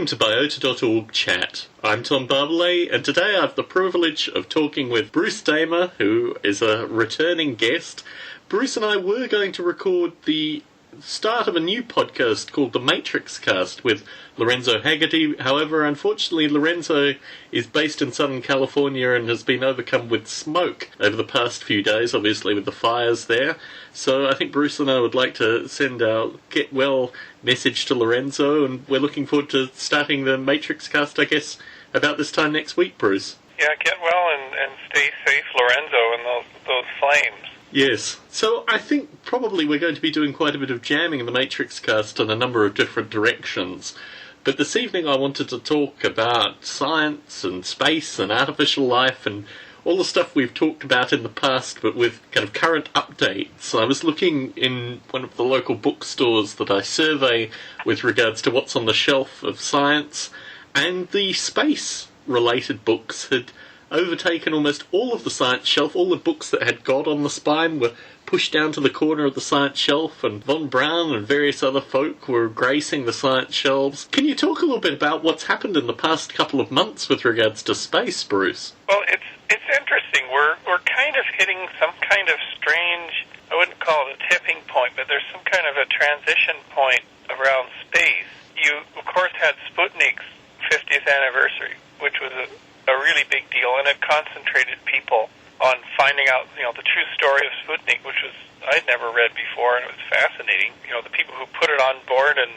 Welcome to Biota.org Chat. I'm Tom Barbalet, and today I have the privilege of talking with Bruce Damer, who is a returning guest. Bruce and I were going to record the start of a new podcast called The Matrix Cast with Lorenzo Haggerty. However, unfortunately, Lorenzo is based in Southern California and has been overcome with smoke over the past few days, obviously with the fires there. So I think Bruce and I would like to send our get well message to Lorenzo, and we're looking forward to starting the Matrix Cast, I guess, about this time next week, Bruce. Yeah, get well and stay safe, Lorenzo, and those flames. Yes. So I think probably we're going to be doing quite a bit of jamming in the Matrix Cast in a number of different directions. But this evening I wanted to talk about science and space and artificial life and all the stuff we've talked about in the past, but with kind of current updates. I was looking in one of the local bookstores that I survey with regards to what's on the shelf of science, and the space-related books had overtaken almost all of the science shelf. All the books that had God on the spine were pushed down to the corner of the science shelf, and Von Braun and various other folk were gracing the science shelves. Can you talk a little bit about what's happened in the past couple of months with regards to space, Bruce? Well, it's interesting. We're kind of hitting some kind of strange, I wouldn't call it a tipping point, but there's some kind of a transition point around space. You, of course, had Sputnik's 50th anniversary, which was a really big deal, and it concentrated people on finding out, the true story of Sputnik, which was I'd never read before, and it was fascinating. The people who put it on board and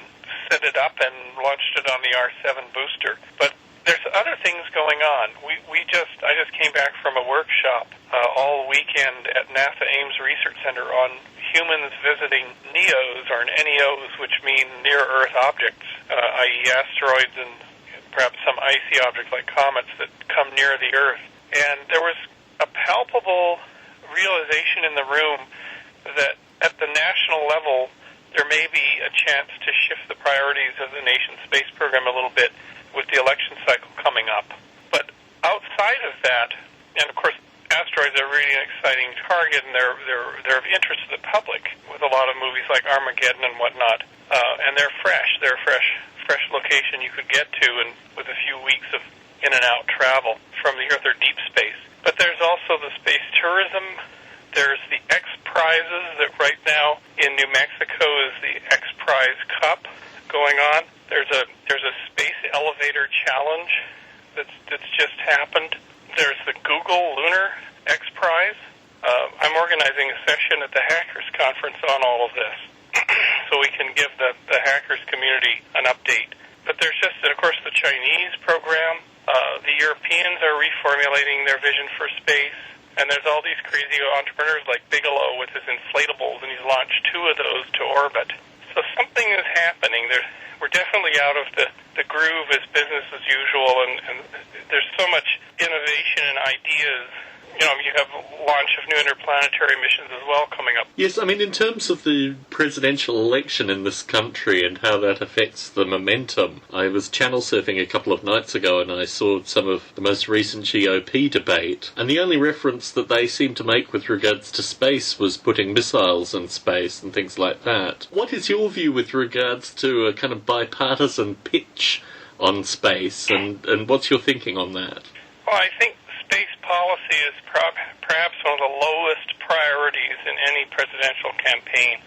set it up and launched it on the R7 booster. But there's other things going on. I just came back from a workshop all weekend at NASA Ames Research Center on humans visiting NEOs, or NEOs, which mean near-Earth objects, i.e. asteroids and perhaps some icy objects like comets that come near the Earth. And there was a palpable realization in the room that at the national level there may be a chance to shift the priorities of the nation's space program a little bit with the election cycle coming up. But outside of that, and of course asteroids are really an exciting target, and they're of interest to the public with a lot of movies like Armageddon and whatnot, and they're fresh. They're a fresh location you could get to, and with a few weeks of in and out travel from the Earth or deep space. But there's also the space tourism. There's the X Prizes that right now in New Mexico is the X Prize Cup going on. There's a space elevator challenge that's just happened. There's the Google Lunar X Prize. I'm organizing a session at the Hackers Conference on all of this, so we can give the hackers community an update. But there's just, of course, the Chinese program. The Europeans are reformulating their vision for space. And there's all these crazy entrepreneurs like Bigelow with his inflatables, and he's launched 2 of those to orbit. So something is happening. We're definitely out of the groove as business as usual, and there's so much innovation and ideas. You have launch of new interplanetary missions as well coming up. Yes, I mean, in terms of the presidential election in this country and how that affects the momentum, I was channel surfing a couple of nights ago and I saw some of the most recent GOP debate, and the only reference that they seemed to make with regards to space was putting missiles in space and things like that. What is your view with regards to a kind of bipartisan pitch on space, and what's your thinking on that? Well, I think space policy is perhaps one of the lowest priorities in any presidential campaign.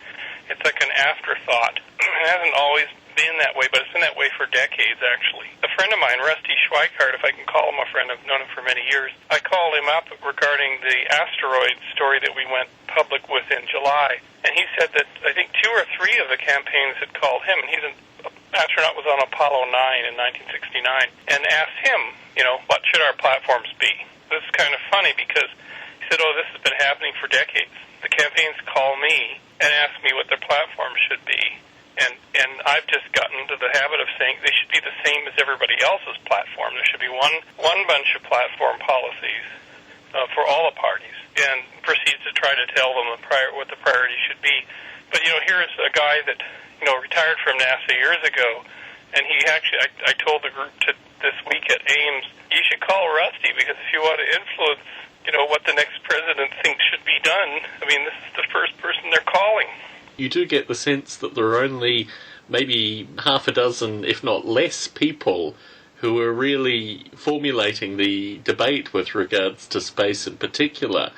It's like an afterthought. It hasn't always been that way, but it's been that way for decades, actually. A friend of mine, Rusty Schweikart, if I can call him a friend, I've known him for many years, I called him up regarding the asteroid story that we went public with in July, and he said that I think 2 or 3 of the campaigns had called him, and he's an astronaut was on Apollo 9 in 1969, and asked him, what should our platforms be? This is kind of funny because he said, this has been happening for decades. The campaigns call me and ask me what their platform should be, and I've just gotten into the habit of saying they should be the same as everybody else's platform. There should be one bunch of platform policies for all the parties, and proceeds to try to tell them what the priority should be. But here's a guy that retired from NASA years ago, and he actually, I told the group this week at Ames, you should call Rusty, because if you want to influence, what the next president thinks should be done, I mean, this is the first person they're calling. You do get the sense that there are only maybe half a dozen, if not less, people who are really formulating the debate with regards to space in particular.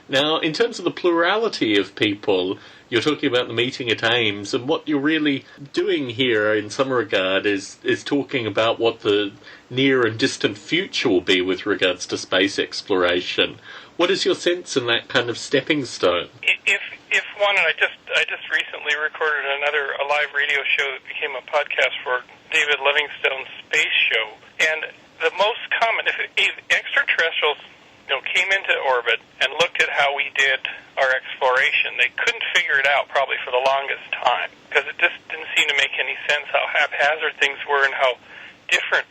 Now, in terms of the plurality of people, you're talking about the meeting at Ames, and what you're really doing here in some regard is talking about what the near and distant future will be with regards to space exploration. What is your sense in that kind of stepping stone? If one, and I just recently recorded a live radio show that became a podcast for David Livingstone's space show, and the most common, if extraterrestrials came into orbit and looked at how we did our exploration, they couldn't figure it out probably for the longest time, because it just didn't seem to make any sense how haphazard things were and how different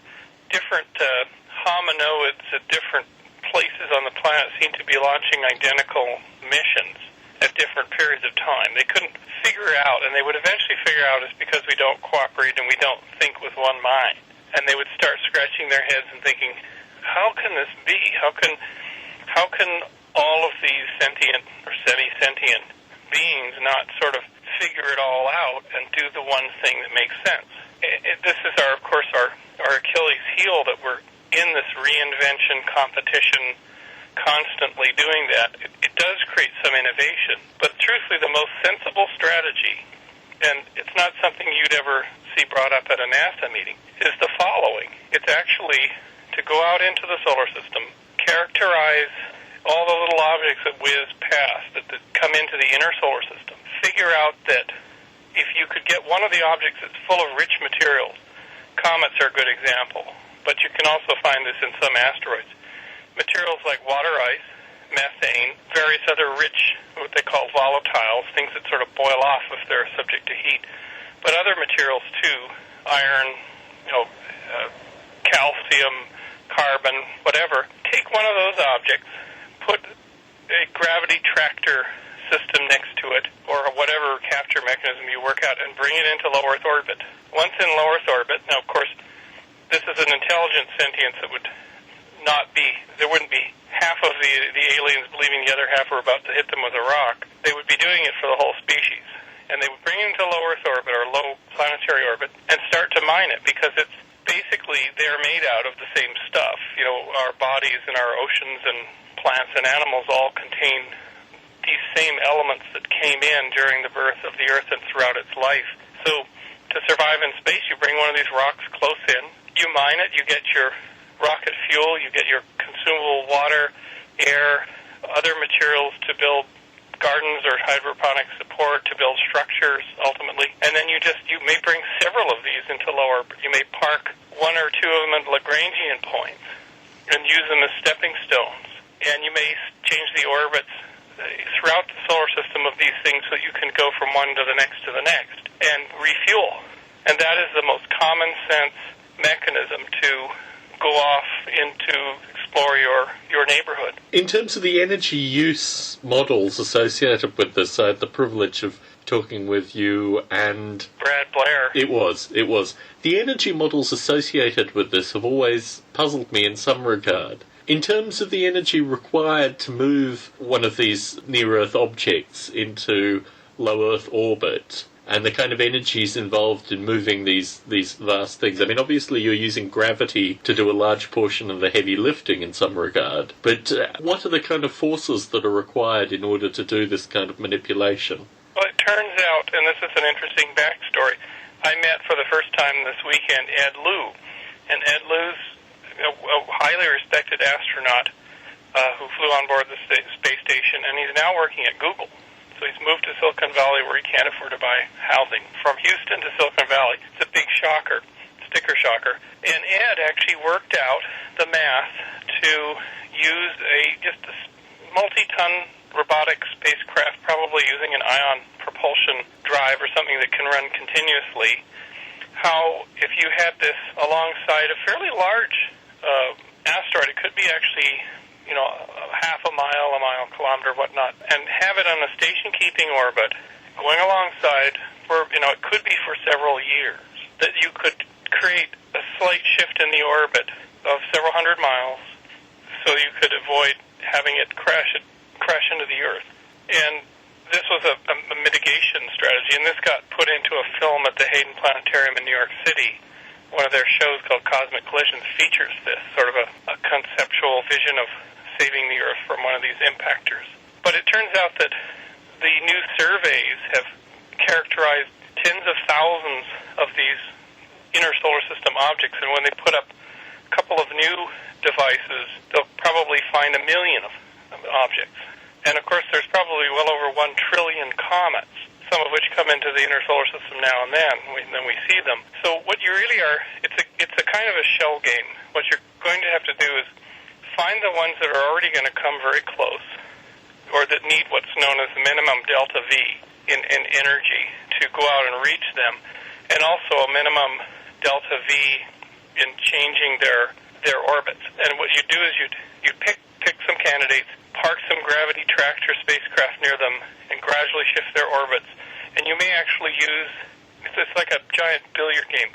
hominoids at different places on the planet seemed to be launching identical missions at different periods of time. They couldn't figure out, and they would eventually figure out it's because we don't cooperate and we don't think with one mind. And they would start scratching their heads and thinking, how can this be? How can all of these sentient or semi-sentient beings not sort of figure it all out and do the one thing that makes sense? This is, of course, our Achilles heel, that we're in this reinvention competition, constantly doing that. It does create some innovation, but truthfully the most sensible strategy, and it's not something you'd ever see brought up at a NASA meeting, is the following. It's actually to go out into the solar system, characterize all the little objects that whiz past, that come into the inner solar system, figure out that if you could get one of the objects that's full of rich materials, comets are a good example, but you can also find this in some asteroids, materials like water ice, methane, various other rich, what they call volatiles, things that sort of boil off if they're subject to heat, but other materials too, iron, calcium, carbon, whatever. Take one of those objects, put a gravity tractor system next to it, or whatever capture mechanism you work out, and bring it into low Earth orbit. Once in low Earth orbit, now of course, this is an intelligent sentience that would not be, there wouldn't be half of the aliens believing the other half were about to hit them with a rock. They would be doing it for the whole species. And they would bring it into low Earth orbit, or low planetary orbit, and start to mine it, because it's basically, they're made out of the same stuff. Our bodies and our oceans and plants and animals all contain these same elements that came in during the birth of the Earth and throughout its life. So to survive in space, you bring one of these rocks close in, you mine it, you get your rocket fuel, you get your consumable water, air, other materials to build gardens or hydroponic support, to build structures ultimately, and then you may bring several of these into lower. You may park one or two of them at Lagrangian points and use them as stepping stones, and you may change the orbits throughout the solar system of these things so you can go from one to the next and refuel. And that is the most common sense mechanism to go off into explore your neighborhood. In terms of the energy use models associated with this, I had the privilege of talking with you and Brad Blair. It was. The energy models associated with this have always puzzled me in some regard. In terms of the energy required to move one of these near-Earth objects into low Earth orbit, and the kind of energies involved in moving these vast things. I mean, obviously you're using gravity to do a large portion of the heavy lifting in some regard, but what are the kind of forces that are required in order to do this kind of manipulation? Well, it turns out, and this is an interesting backstory, I met for the first time this weekend Ed Lu, and Ed Lu's a highly respected astronaut who flew on board the space station, and he's now working at Google. So he's moved to Silicon Valley where he can't afford to buy housing. From Houston to Silicon Valley, it's a big shocker, sticker shocker. And Ed actually worked out the math to use just a multi-ton robotic spacecraft, probably using an ion propulsion drive or something that can run continuously, how if you had this alongside a fairly large asteroid, it could be actually half a mile, kilometer, whatnot, and have it on a station-keeping orbit, going alongside for, it could be for several years, that you could create a slight shift in the orbit of several hundred miles so you could avoid having it crash into the Earth. And this was a mitigation strategy, and this got put into a film at the Hayden Planetarium in New York City. One of their shows called Cosmic Collisions features this, sort of a conceptual vision of saving the Earth from one of these impactors. But it turns out that the new surveys have characterized tens of thousands of these inner solar system objects, and when they put up a couple of new devices, they'll probably find 1 million of objects. And of course, there's probably well over 1 trillion comets, some of which come into the inner solar system now and then we see them. So what you really are, it's a kind of a shell game. What you're going to have to do is find the ones that are already going to come very close, or that need what's known as minimum delta V in energy to go out and reach them, and also a minimum delta V in changing their orbits. And what you do is you pick some candidates, park some gravity tractor spacecraft near them, and gradually shift their orbits. And you may actually use, it's like a giant billiard game,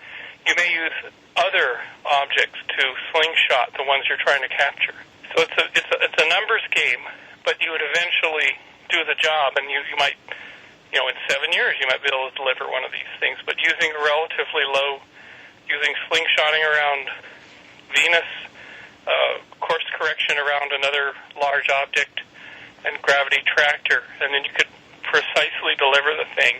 you may use other objects to slingshot the ones you're trying to capture. So it's a numbers game, but you would eventually do the job, and you might, in 7 years you might be able to deliver one of these things. But using slingshotting around Venus, course correction around another large object, and gravity tractor, and then you could precisely deliver the thing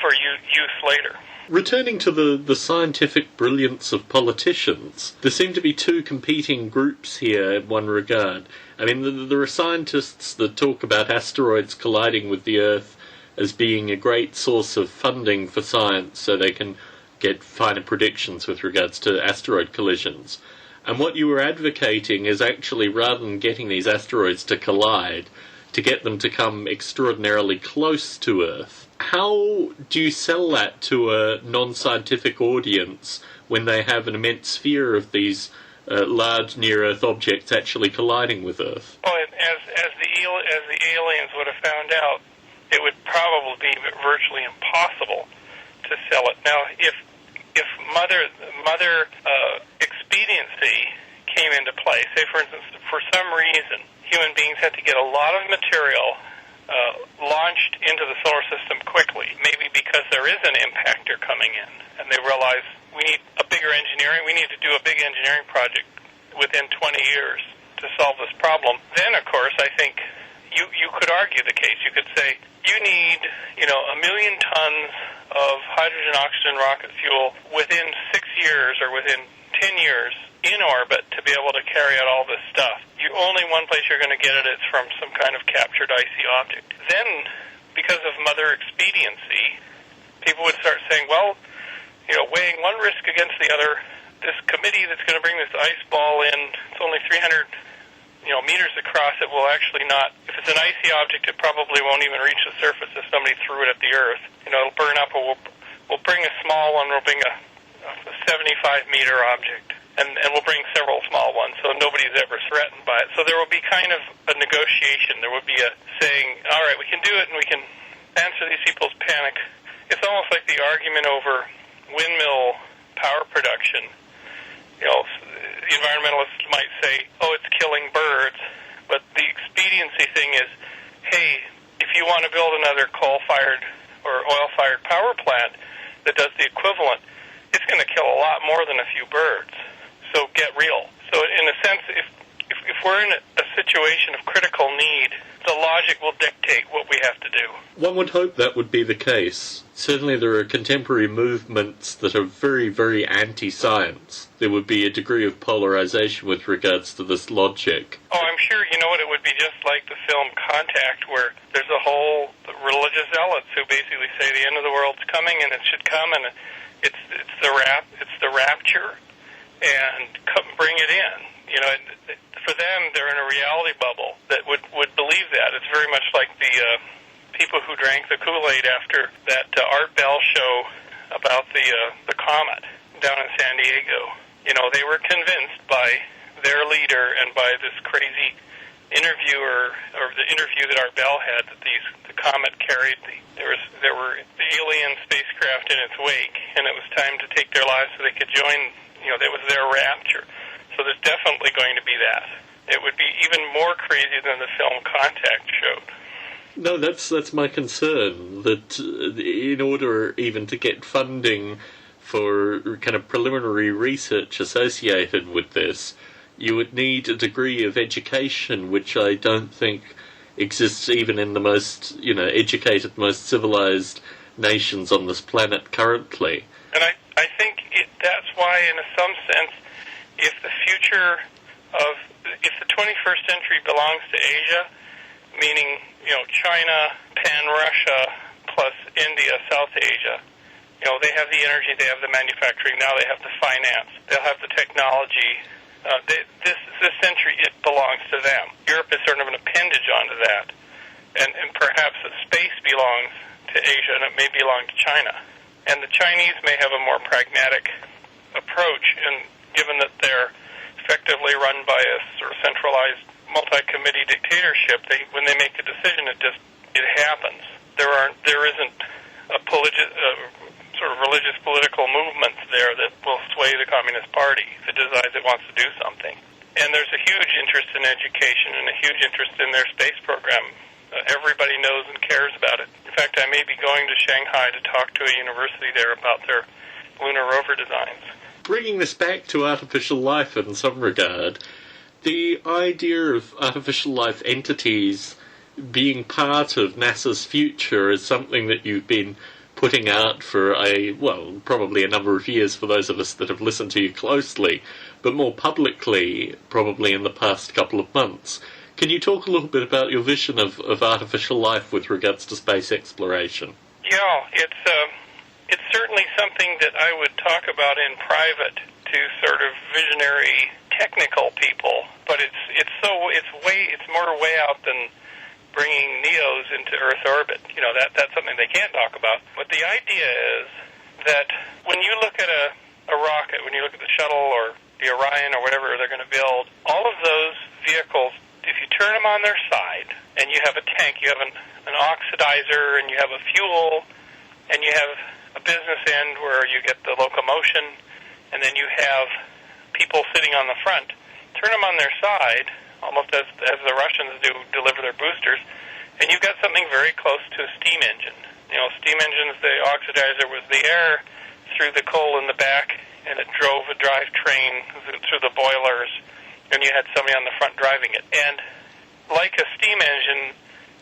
for use later. Returning to the scientific brilliance of politicians, there seem to be two competing groups here in one regard. I mean, there are scientists that talk about asteroids colliding with the Earth as being a great source of funding for science, so they can get finer predictions with regards to asteroid collisions. And what you were advocating is actually, rather than getting these asteroids to collide, to get them to come extraordinarily close to Earth. How do you sell that to a non-scientific audience when they have an immense fear of these large near-Earth objects actually colliding with Earth? Well, as the aliens would have found out, it would probably be virtually impossible to sell it. Now, if mother expediency came into play, say for instance, for some reason, human beings had to get a lot of material launched into the solar system quickly, maybe because there is an impactor coming in, and they realize we need a bigger engineering, we need to do a big engineering project within 20 years to solve this problem. Then, of course, I think you could argue the case. You could say you need, 1 million tons of hydrogen, oxygen, rocket fuel within 6 years or within 10 years in orbit to be able to carry out all this stuff. Only one place you're going to get it is from some kind of captured icy object. Then, because of mother expediency, people would start saying, well, weighing one risk against the other, this committee that's going to bring this ice ball in, it's only 300 meters across, it will actually not, if it's an icy object, it probably won't even reach the surface if somebody threw it at the Earth. It'll burn up, or we'll bring a small one, we'll bring a 75-meter object, and we'll bring several small ones, so nobody's ever threatened by it. So there will be kind of a negotiation. There would be a saying, all right, we can do it, and we can answer these people's panic. It's almost like the argument over windmill power production. Environmentalists might say, oh, it's killing birds, but the expediency thing is, hey, if you want to build another coal-fired or oil-fired power plant that does the equivalent, it's going to kill a lot more than a few birds. So get real. So in a sense, if we're in a situation of critical need, the logic will dictate what we have to do. One would hope that would be the case. Certainly there are contemporary movements that are very, very anti-science. There would be a degree of polarization with regards to this logic. Oh, I'm sure it would be just like the film Contact, where there's a whole religious zealots who basically say the end of the world's coming and it should come, and it's the rapture, and bring it in. For them, they're in a reality bubble that would believe that. It's very much like the people who drank the Kool-Aid after that Art Bell show about the comet down in San Diego. They were convinced by their leader and by this crazy interviewer, or the interview that Art Bell had, that the comet carried there were alien spacecraft in its wake, and it was time to take their lives so they could join. That was their rapture. So there's definitely going to be that. It would be even more crazy than the film Contact showed. No, that's my concern, that in order even to get funding for kind of preliminary research associated with this, you would need a degree of education which I don't think exists even in the most, educated, most civilized nations on this planet currently. And I think that's why, in some sense, if the future of, if the 21st century belongs to Asia, meaning, China, Pan-Russia, plus India, South Asia, they have the energy, they have the manufacturing, now they have the finance, they'll have the technology. This century, it belongs to them. Europe is sort of an appendage onto that. And perhaps the space belongs to Asia, and it may belong to China. And the Chinese may have a more pragmatic approach, and given that they're effectively run by a sort of centralized multi-committee dictatorship, when they make a decision, it happens. There isn't a sort of religious political movement there that will sway the Communist Party if it decides it wants to do something. And there's a huge interest in education and a huge interest in their space program. Everybody knows and cares about it. In fact, I may be going to Shanghai to talk to a university there about their lunar rover designs. Bringing this back to artificial life in some regard, the idea of artificial life entities being part of NASA's future is something that you've been putting out for probably a number of years for those of us that have listened to you closely, but more publicly probably in the past couple of months. Can you talk a little bit about your vision of artificial life with regards to space exploration? Yeah, it's certainly something that I would talk about in private to sort of visionary technical people, but it's more way out than bringing NEOs into Earth orbit. That's something they can't talk about. But the idea is that when you look at a rocket, when you look at the shuttle or the Orion or whatever they're going to build, all of those vehicles, if you turn them on their side and you have a tank, you have an oxidizer and you have a fuel and you have a business end where you get the locomotion and then you have people sitting on the front, turn them on their side, almost as the Russians do, deliver their boosters, and you've got something very close to a steam engine. Steam engines, the oxidizer was the air through the coal in the back, and it drove a drivetrain through the boilers, and you had somebody on the front driving it. And like a steam engine,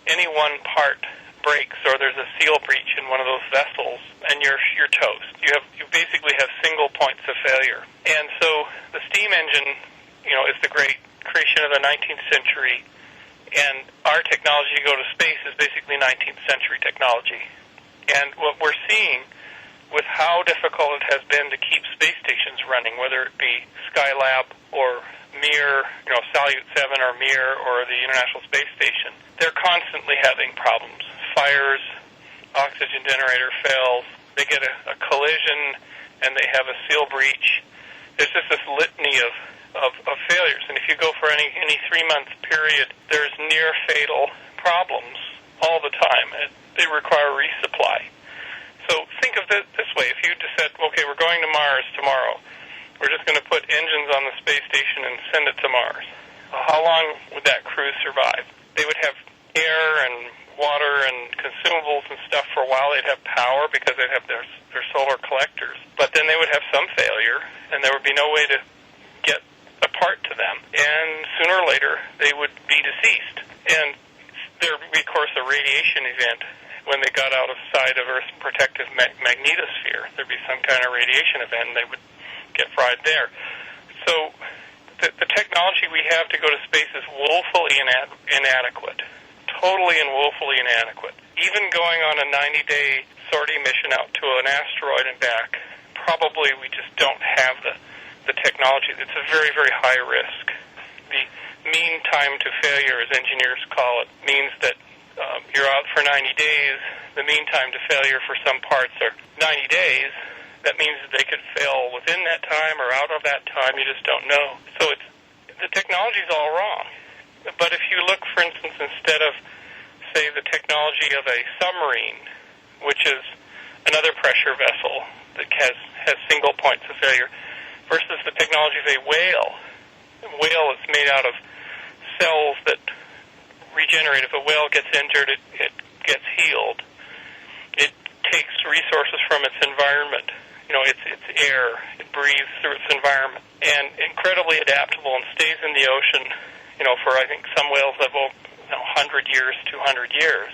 any one part breaks or there's a seal breach in one of those vessels, and you're toast. You basically have single points of failure. And so the steam engine, is the great creation of the 19th century, and our technology to go to space is basically 19th century technology. And what we're seeing with how difficult it has been to keep space stations running, whether it be Skylab or Mir, Salyut 7 or Mir or the International Space Station, they're constantly having problems. Fires, oxygen generator fails, they get a collision, and they have a seal breach. There's just this litany of failures. And if you go for any 3-month period, there's near fatal problems all the time. They require resupply. So think of it this way. If you just said, okay, we're going to Mars tomorrow, we're just going to put engines on the space station and send it to Mars. How long would that crew survive? They would have air and water and consumables and stuff for a while. They'd have power because they'd have their solar collectors. But then they would have some failure, and there would be no way to get a part to them. And sooner or later, they would be deceased. And there would be, of course, a radiation event when they got out of sight of Earth's protective magnetosphere. There'd be some kind of radiation event, and they would get fried there. So the technology we have to go to space is woefully inadequate. Totally and woefully inadequate. Even going on a 90-day sortie mission out to an asteroid and back, probably we just don't have the technology. It's a very, very high risk. The mean time to failure, as engineers call it, means that you're out for 90 days. The mean time to failure for some parts are 90 days. That means that they could fail within that time or out of that time. You just don't know. So the technology's all wrong. But if you look, for instance, instead of, say, the technology of a submarine, which is another pressure vessel that has single points of failure, versus the technology of a whale. A whale is made out of cells that regenerate. If a whale gets injured, it gets healed. It takes resources from its environment. It's air. It breathes through its environment. And incredibly adaptable and stays in the ocean, for I think some whales live 100 years, 200 years,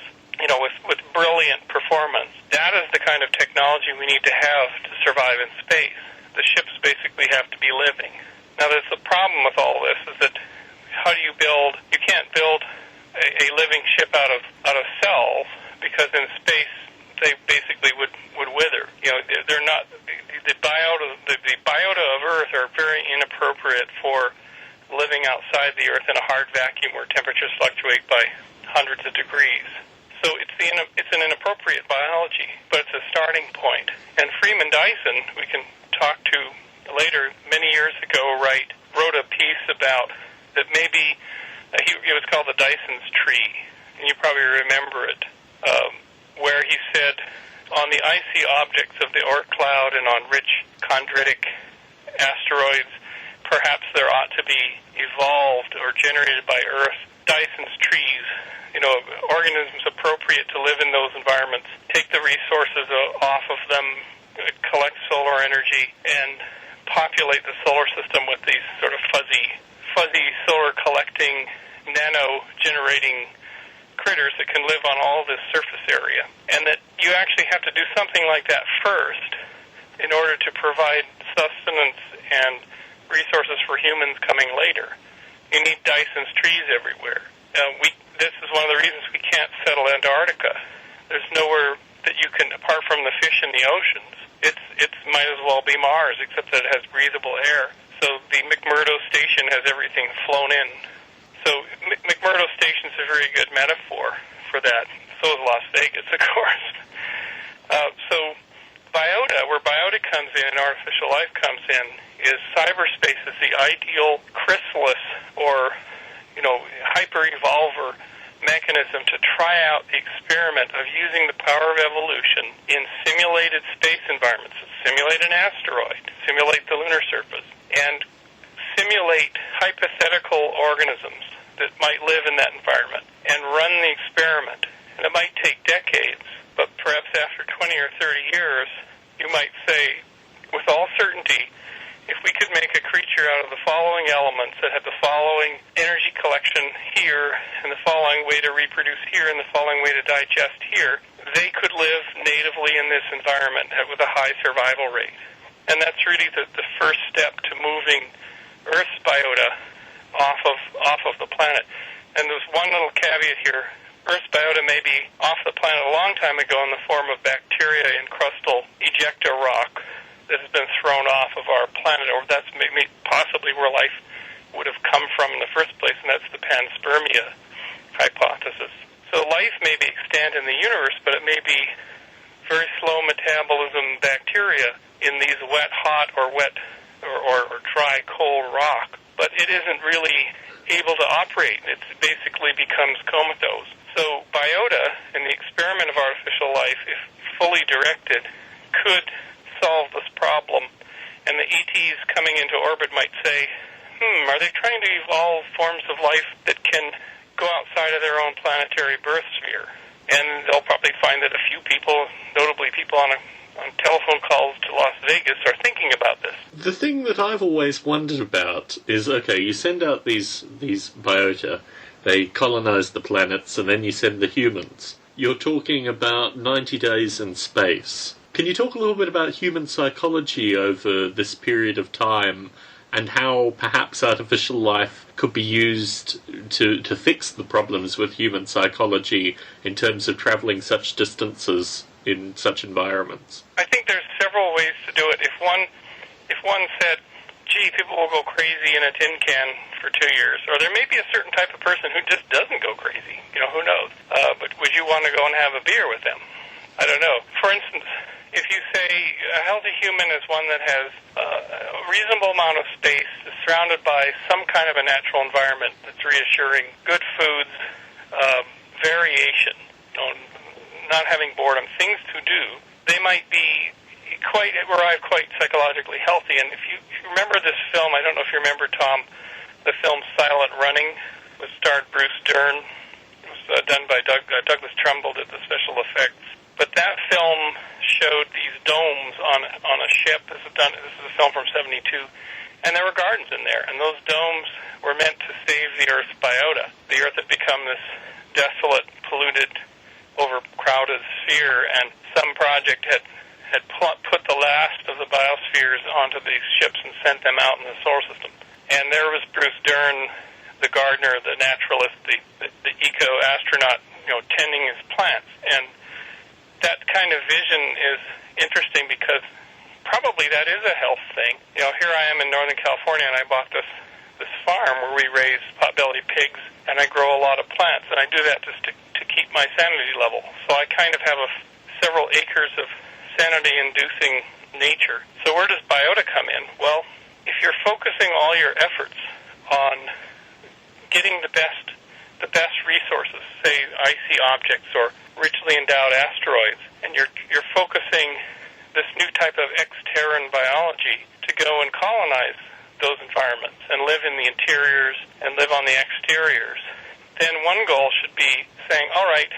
with brilliant performance. That is the kind of technology we need to have to survive in space. The ships basically have to be living. Now, there's the problem with all this is that how do you can't build a living ship out of cells, because in space they basically would wither. They're not, the biota of Earth are very inappropriate for living outside the Earth in a hard vacuum where temperatures fluctuate by hundreds of degrees. So it's an inappropriate biology, but it's a starting point. And Freeman Dyson, we can talk to later, many years ago, wrote a piece about that maybe, it was called the Dyson's Tree, and you probably remember it, where he said, on the icy objects of the Oort cloud and on rich chondritic asteroids, perhaps there ought to be evolved or generated by Earth Dyson's trees, organisms appropriate to live in those environments, take the resources off of them, collect solar energy, and populate the solar system with these sort of fuzzy solar collecting, nano-generating critters that can live on all this surface area. And that you actually have to do something like that first in order to provide sustenance and resources for humans coming later. You need Dyson's trees everywhere. This is one of the reasons we can't settle Antarctica. There's nowhere that you can, apart from the fish in the oceans. It might as well be Mars, except that it has breathable air. So the McMurdo Station has everything flown in. So McMurdo Station is a very good metaphor for that. So is Las Vegas, of course. So Biota, where Biota comes in, artificial life comes in, is cyberspace is the ideal chrysalis or hyper-evolver mechanism to try out the experiment of using the power of evolution in simulated space environments. Simulate an asteroid, simulate the lunar surface, and simulate hypothetical organisms that might live in that environment and run the experiment. And it might take decades, but perhaps after 20 or 30 years, you might say, with all certainty, if we could make a creature out of the following elements that had the following energy collection here, and the following way to reproduce here, and the following way to digest here, they could live natively in this environment with a high survival rate. And that's really the first step to moving Earth's biota off of the planet. And there's one little caveat here. Earth's biota may be off the planet a long time ago in the form of bacteria in crustal ejecta rock that has been thrown off of our planet, or that's maybe possibly where life would have come from in the first place, and that's the panspermia hypothesis. So life may be extant in the universe, but it may be very slow metabolism bacteria in these wet, hot, or wet, or dry, cold rock. But it isn't really able to operate. It basically becomes comatose. So biota, in the experiment of artificial life, if fully directed, could solve this problem. And the ETs coming into orbit might say, are they trying to evolve forms of life that can go outside of their own planetary birth sphere? And they'll probably find that a few people, notably people on telephone calls to Las Vegas, are thinking about this. The thing that I've always wondered about is, okay, you send out these biota, they colonize the planets, and then you send the humans. You're talking about 90 days in space. Can you talk a little bit about human psychology over this period of time and how perhaps artificial life could be used to fix the problems with human psychology in terms of traveling such distances in such environments? I think there's several ways to do it. If one said, gee, people will go crazy in a tin can for 2 years, or there may be a certain type of person who just doesn't go crazy, who knows? But would you want to go and have a beer with them? I don't know. For instance, if you say a healthy human is one that has a reasonable amount of space, is surrounded by some kind of a natural environment that's reassuring, good foods, variation, not having boredom, things to do, they might be arrive quite psychologically healthy. And if you remember this film, I don't know if you remember, Tom, the film Silent Running, which starred Bruce Dern. done by Douglas Trumbull, did the special effects. But that film showed these domes on a ship. This is a film from '72, and there were gardens in there. And those domes were meant to save the Earth's biota. The Earth had become this desolate, polluted, overcrowded sphere, and some project had put the last of the biospheres onto these ships and sent them out in the solar system. And there was Bruce Dern, the gardener, the naturalist, the eco-astronaut, tending his plants. And that kind of vision is interesting because probably that is a health thing. Here I am in Northern California, and I bought this farm where we raise potbelly pigs, and I grow a lot of plants, and I do that just to keep my sanity level. So I kind of have several acres of sanity-inducing nature. So where does biota come in? Well, if you're focusing all your efforts on getting the best resources, say icy objects or richly endowed asteroids, and you're focusing this new type of ex-terran biology to go and colonize those environments and live in the interiors and live on the exteriors, then one goal should be saying, all right,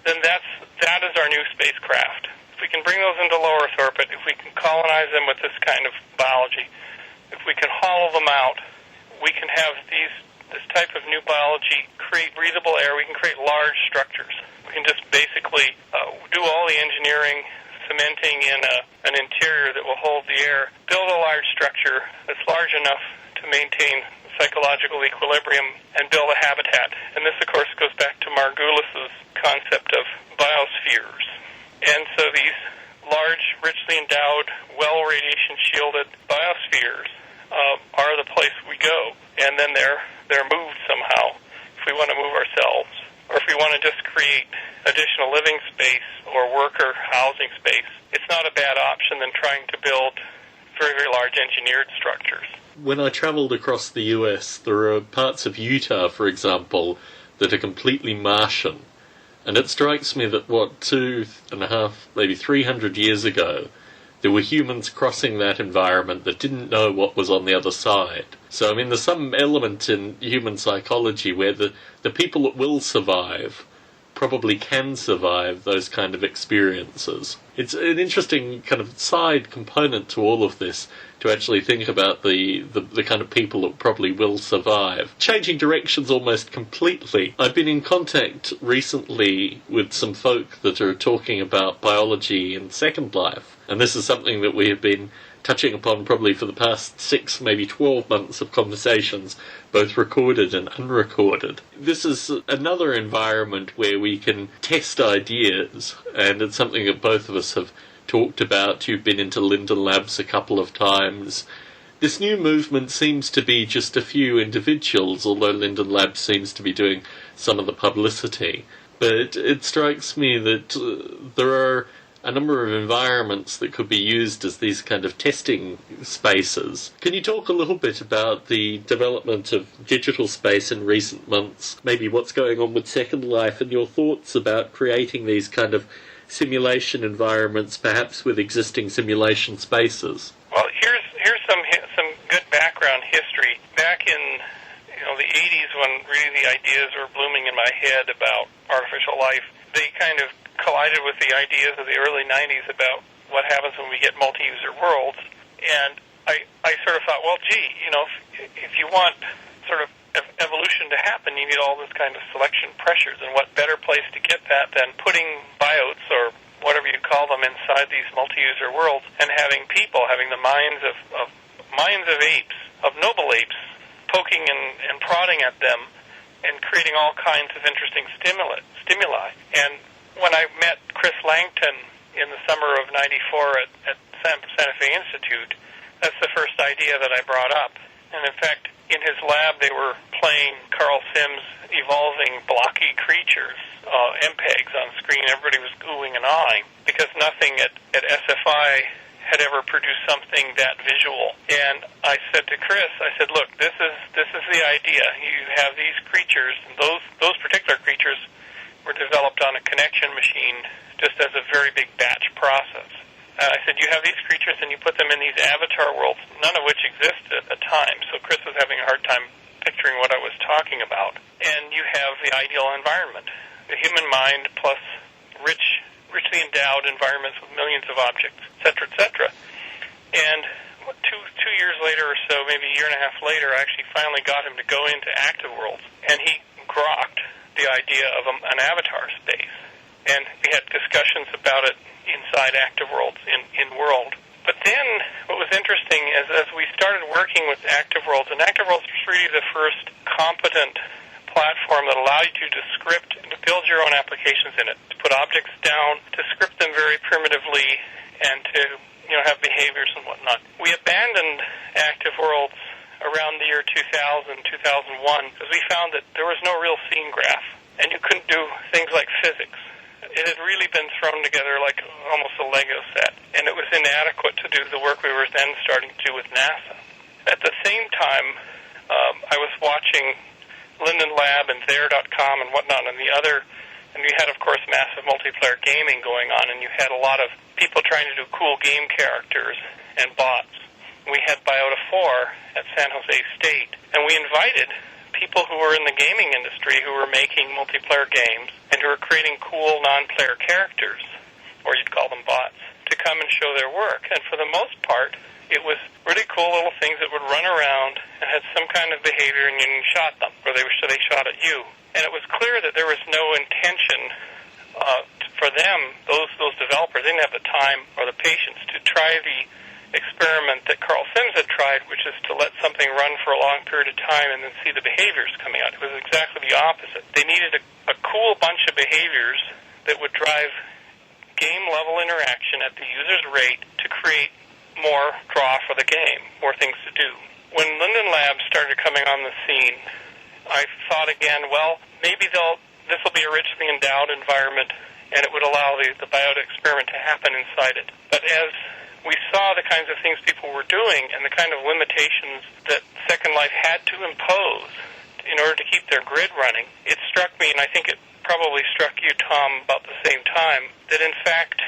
then that is our new spacecraft. If we can bring those into low Earth orbit, if we can colonize them with this kind of biology, if we can hollow them out, we can have this type of new biology create breathable air. We can create large structures. We can just basically do all the engineering, cementing in an interior that will hold the air, build a large structure that's large enough to maintain psychological equilibrium, and build a habitat. And this, of course, goes back to Margulis's concept of biospheres. And so these large, richly endowed, well-radiation-shielded biospheres are the place we go. And then they're moved somehow if we want to move ourselves, or if we want to just create additional living space or worker housing space. It's not a bad option than trying to build very, very large engineered structures. When I travelled across the US, there are parts of Utah, for example, that are completely Martian. And it strikes me that, 2.5, maybe 300 years ago, there were humans crossing that environment that didn't know what was on the other side. So, there's some element in human psychology where the people that will survive probably can survive those kind of experiences. It's an interesting kind of side component to all of this, to actually think about the kind of people that probably will survive. Changing directions almost completely. I've been in contact recently with some folk that are talking about biology in Second Life, and this is something that we have been touching upon probably for the past 6, maybe 12 months of conversations, both recorded and unrecorded. This is another environment where we can test ideas, and it's something that both of us have talked about. You've been into Linden Labs a couple of times. This new movement seems to be just a few individuals, although Linden Labs seems to be doing some of the publicity. But it strikes me that there are a number of environments that could be used as these kind of testing spaces. Can you talk a little bit about the development of digital space in recent months, maybe what's going on with Second Life, and your thoughts about creating these kind of simulation environments, perhaps with existing simulation spaces? Well, here's some good background history. Back in the 80s, when really the ideas were blooming in my head about artificial life, they kind of collided with the ideas of the early 90s about what happens when we get multi-user worlds. And I sort of thought, well, gee, if you want sort of evolution to happen, you need all this kind of selection pressures, and what better place to get that than putting biotes, or whatever you call them, inside these multi-user worlds, and having people having the minds of apes, of noble apes, poking and prodding at them and creating all kinds of interesting stimuli. And when I met Chris Langton in the summer of '94 at Santa Fe Institute, that's the first idea that I brought up. And in fact, in his lab, they were playing Carl Sims' evolving blocky creatures, MPEGs on screen. Everybody was oohing and ahhing because nothing at SFI had ever produced something that visual. And I said to Chris, look, this is the idea. You have these creatures, and those particular creatures were developed on a connection machine just as a very big batch process. I said, you have these creatures and you put them in these avatar worlds, none of which existed at the time. So Chris was having a hard time picturing what I was talking about. And you have the ideal environment. the human mind plus richly endowed environments with millions of objects, et cetera. And two years later or so, maybe a year and a half later, I actually finally got him to go into Active Worlds, and he grokked the idea of an avatar space. And we had discussions about it inside Active Worlds, in World. But then what was interesting is as we started working with Active Worlds, and Active Worlds was really the first competent platform that allowed you to script, to build your own applications in it, to put objects down, to script them very primitively, and to have behaviors and whatnot. We abandoned Active Worlds around the year 2000, 2001, because we found that there was no real scene graph, and you couldn't do things like physics. It had really been thrown together like almost a Lego set, and it was inadequate to do the work we were then starting to do with NASA. At the same time, I was watching Linden Lab and There.com and whatnot, and we had, of course, massive multiplayer gaming going on, and you had a lot of people trying to do cool game characters and bots. We had Biota 4 at San Jose State, and we invited people who were in the gaming industry who were making multiplayer games and who were creating cool non-player characters, or you'd call them bots, to come and show their work. And for the most part, it was really cool little things that would run around and had some kind of behavior, and you shot them, or they shot at you. And it was clear that there was no intention for them, those developers, they didn't have the time or the patience to try the experiment that Carl Sims had tried, which is to let something run for a long period of time and then see the behaviors coming out. It was exactly the opposite. They needed a cool bunch of behaviors that would drive game-level interaction at the user's rate to create more draw for the game, more things to do. When Linden Labs started coming on the scene, I thought again, well, maybe this will be a richly endowed environment, and it would allow the Biota experiment to happen inside it. But as we saw the kinds of things people were doing and the kind of limitations that Second Life had to impose in order to keep their grid running, it struck me, and I think it probably struck you, Tom, about the same time, that in fact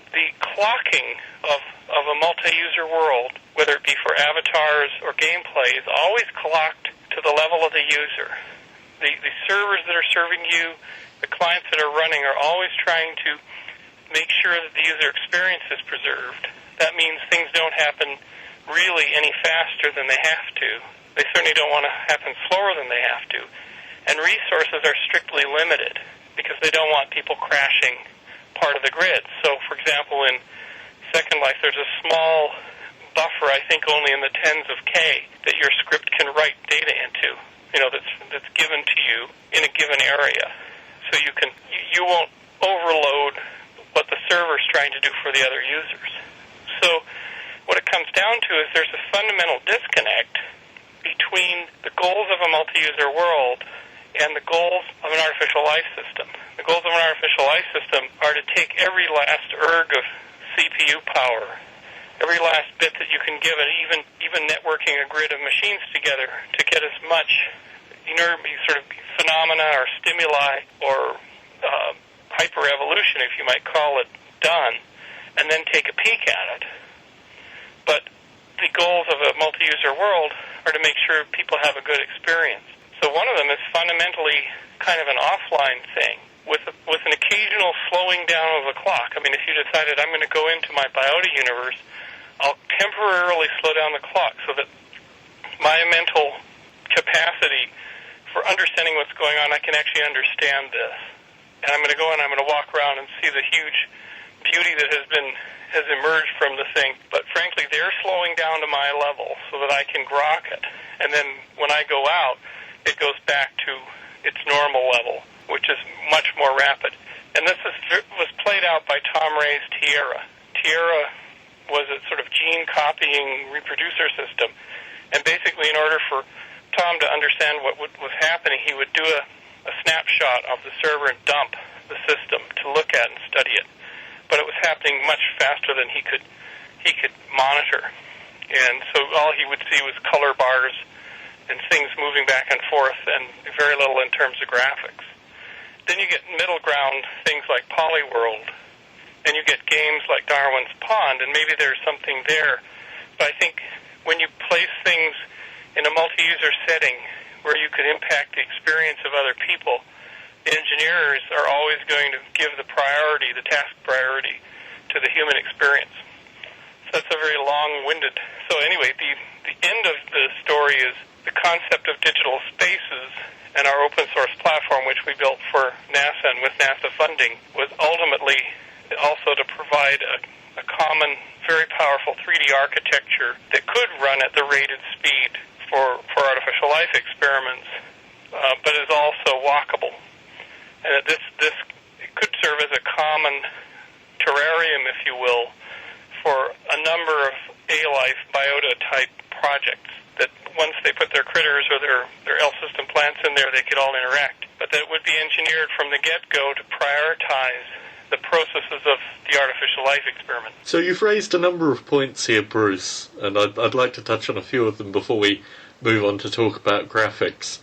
the clocking of a multi-user world, whether it be for avatars or gameplay, is always clocked to the level of the user. The servers that are serving you, the clients that are running, are always trying to make sure that the user experience is preserved. That means things don't happen really any faster than they have to. They certainly don't want to happen slower than they have to. And resources are strictly limited because they don't want people crashing part of the grid. So, for example, in Second Life, there's a small buffer, I think only in the tens of K, that your script can write data into, that's given to you in a given area. So you won't overload what the server's trying to do for the other users. So what it comes down to is there's a fundamental disconnect between the goals of a multi-user world and the goals of an artificial life system. The goals of an artificial life system are to take every last erg of CPU power, every last bit that you can give it, even networking a grid of machines together to get as much sort of phenomena or stimuli or hyper-evolution, if you might call it, done, and then take a peek at it. But the goals of a multi-user world are to make sure people have a good experience. So one of them is fundamentally kind of an offline thing, with an occasional slowing down of the clock. I mean, if you decided I'm going to go into my Biota universe, I'll temporarily slow down the clock so that my mental capacity for understanding what's going on, I can actually understand this. And I'm going to go and I'm going to walk around and see the huge beauty that has emerged from the thing. But frankly, they're slowing down to my level so that I can grok it. And then when I go out, it goes back to its normal level, which is much more rapid. And this was played out by Tom Ray's Tierra. Tierra was a sort of gene-copying reproducer system. And basically, in order for Tom to understand what was happening, he would do a snapshot of the server and dump the system to look at and study it. But it was happening much faster than he could monitor. And so all he would see was color bars and things moving back and forth and very little in terms of graphics. Then you get middle ground things like Polyworld, and you get games like Darwin's Pond, and maybe there's something there. But I think when you place things in a multi-user setting where you could impact the experience of other people, engineers are always going to give the task priority, to the human experience. So that's a very long-winded. So anyway, the end of the story is the concept of digital spaces and our open source platform, which we built for NASA and with NASA funding, was ultimately also to provide a common, very powerful 3D architecture that could run at the rated speed for artificial life experiments, but is also walkable. And that this it could serve as a common terrarium, if you will, for a number of A-Life Biota-type projects, that once they put their critters or their L system plants in there, they could all interact. But that it would be engineered from the get-go to prioritize the processes of the artificial life experiment. So you've raised a number of points here, Bruce, and I'd like to touch on a few of them before we move on to talk about graphics.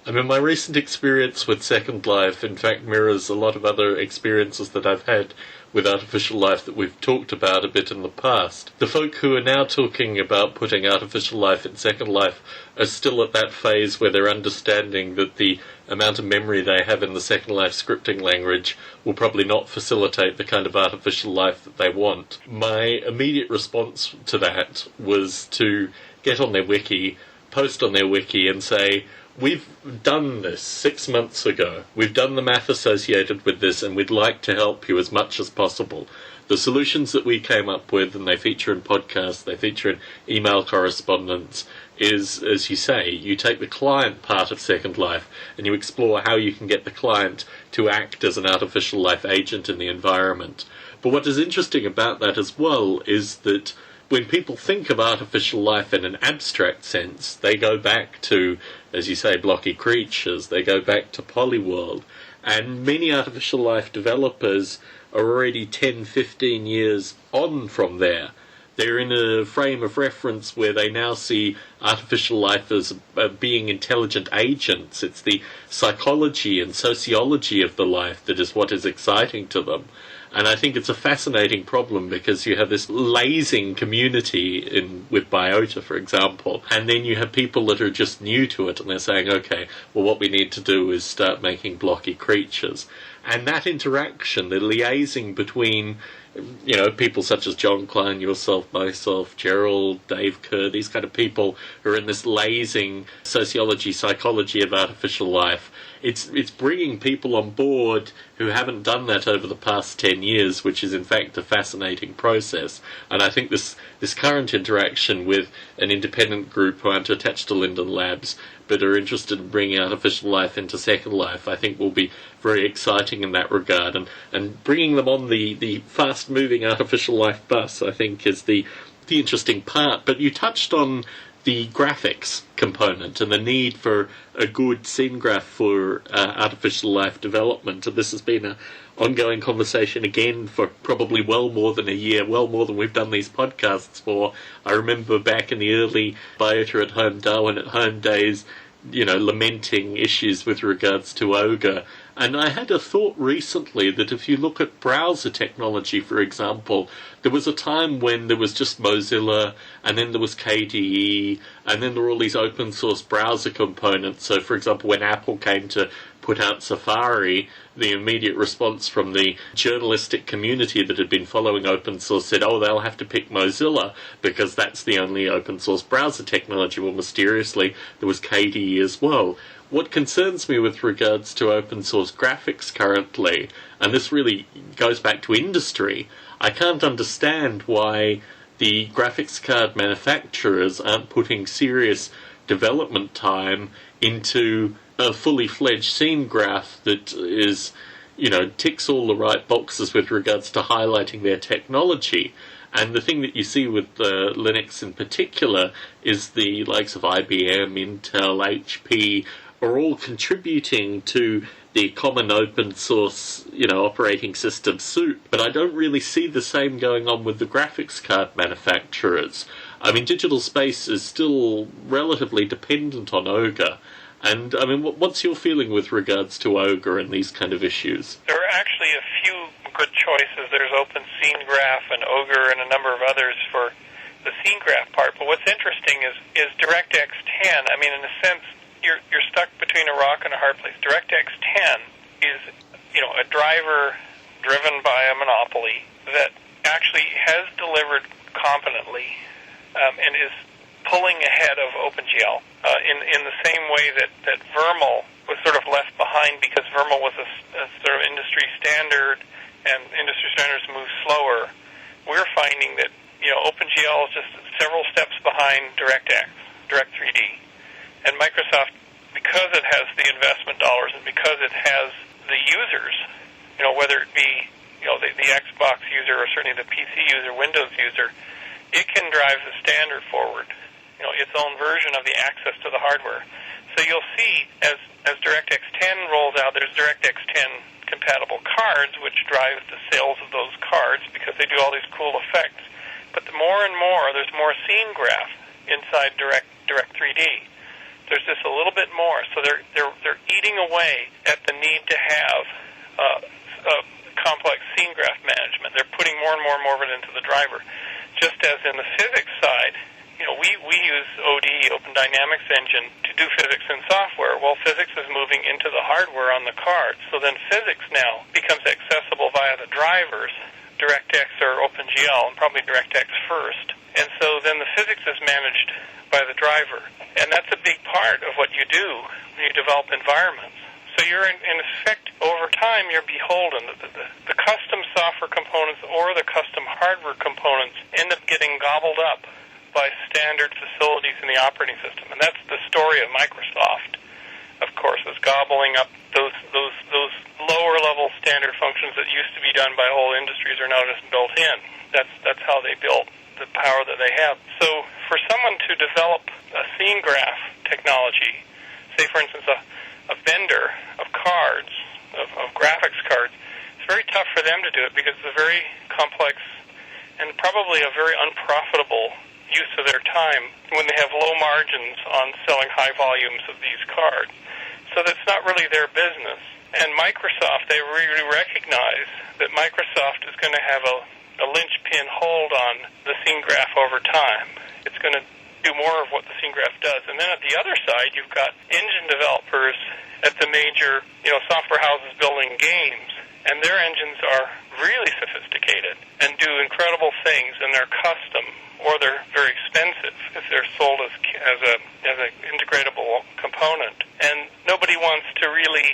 I mean, my recent experience with Second Life, in fact, mirrors a lot of other experiences that I've had with artificial life that we've talked about a bit in the past. The folk who are now talking about putting artificial life in Second Life are still at that phase where they're understanding that the amount of memory they have in the Second Life scripting language will probably not facilitate the kind of artificial life that they want. My immediate response to that was to get on their wiki, post on their wiki and say, we've done this 6 months ago. We've done the math associated with this, and we'd like to help you as much as possible. The solutions that we came up with, and they feature in podcasts, they feature in email correspondence, is, as you say, you take the client part of Second Life and you explore how you can get the client to act as an artificial life agent in the environment. But what is interesting about that as well is that when people think of artificial life in an abstract sense, they go back to, as you say, blocky creatures, they go back to Polyworld, and many artificial life developers are already 10, 15 years on from there. They're in a frame of reference where they now see artificial life as being intelligent agents. It's the psychology and sociology of the life that is what is exciting to them. And I think it's a fascinating problem because you have this lazing community with Biota, for example, and then you have people that are just new to it and they're saying, okay, well, what we need to do is start making blocky creatures. And that interaction, the liaising between, you know, people such as John Klein, yourself, myself, Gerald, Dave Kerr, these kind of people who are in this lazing sociology, psychology of artificial life. It's bringing people on board who haven't done that over the past 10 years, which is in fact a fascinating process. And I think this current interaction with an independent group who aren't attached to Linden Labs but are interested in bringing artificial life into Second Life, I think will be very exciting in that regard. And bringing them on the fast-moving artificial life bus, I think, is the interesting part. But you touched on the graphics component and the need for a good scene graph for artificial life development. And this has been an ongoing conversation again for probably well more than a year, well more than we've done these podcasts for. I remember back in the early Biota at Home, Darwin at Home days, you know, lamenting issues with regards to Ogre. And I had a thought recently that if you look at browser technology, for example, there was a time when there was just Mozilla, and then there was KDE, and then there were all these open source browser components. So, for example, when Apple came to put out Safari, the immediate response from the journalistic community that had been following open source said, oh, they'll have to pick Mozilla because that's the only open source browser technology. Well, mysteriously, there was KDE as well. What concerns me with regards to open source graphics currently, and this really goes back to industry, I can't understand why the graphics card manufacturers aren't putting serious development time into a fully fledged scene graph that is, you know, ticks all the right boxes with regards to highlighting their technology. And the thing that you see with Linux in particular is the likes of IBM, Intel, HP are all contributing to the common open source, you know, operating system soup. But I don't really see the same going on with the graphics card manufacturers. I mean, Digital Space is still relatively dependent on Ogre. And, I mean, what's your feeling with regards to Ogre and these kind of issues? There are actually a few good choices. There's Open Scene Graph and Ogre and a number of others for the scene graph part. But what's interesting is DirectX 10. I mean, in a sense, you're stuck between a rock and a hard place. DirectX 10 is, a driver driven by a monopoly that actually has delivered competently and is pulling ahead of OpenGL in the same way that Vermal was sort of left behind because Vermal was a sort of industry standard and industry standards move slower. We're finding that OpenGL is just several steps behind DirectX, Direct3D. And Microsoft, because it has the investment dollars and because it has the users, whether it be the Xbox user or certainly the PC user, Windows user, it can drive the standard forward, its own version of the access to the hardware. So you'll see as DirectX 10 rolls out, there's DirectX 10 compatible cards, which drives the sales of those cards because they do all these cool effects. But the more and more, there's more scene graph inside Direct3D. There's just a little bit more. So they're eating away at the need to have complex scene graph management. They're putting more and more and more of it into the driver. Just as in the physics side, we use OD, Open Dynamics Engine, to do physics and software. Well, physics is moving into the hardware on the card. So then physics now becomes accessible via the drivers, DirectX or OpenGL, and probably DirectX first. And so then the physics is managed by the driver. And that's a big part of what you do when you develop environments. So you're, in effect, over time, you're beholden. The custom software components or the custom hardware components end up getting gobbled up by standard facilities in the operating system. And that's the story of Microsoft, of course, is gobbling up those lower-level standard functions that used to be done by whole industries are now just built in. That's how they built the power that they have. So for someone to develop a scene graph technology, say, for instance, a vendor of cards, of graphics cards, it's very tough for them to do it because it's a very complex and probably a very unprofitable use of their time when they have low margins on selling high volumes of these cards. So that's not really their business. And Microsoft, they really recognize that Microsoft is going to have a linchpin hold on the scene graph over time. It's going to do more of what the scene graph does. And then at the other side, you've got engine developers at the major, software houses building games, and their engines are really sophisticated and do incredible things, and they're custom or they're very expensive if they're sold as an integratable component. And nobody wants to really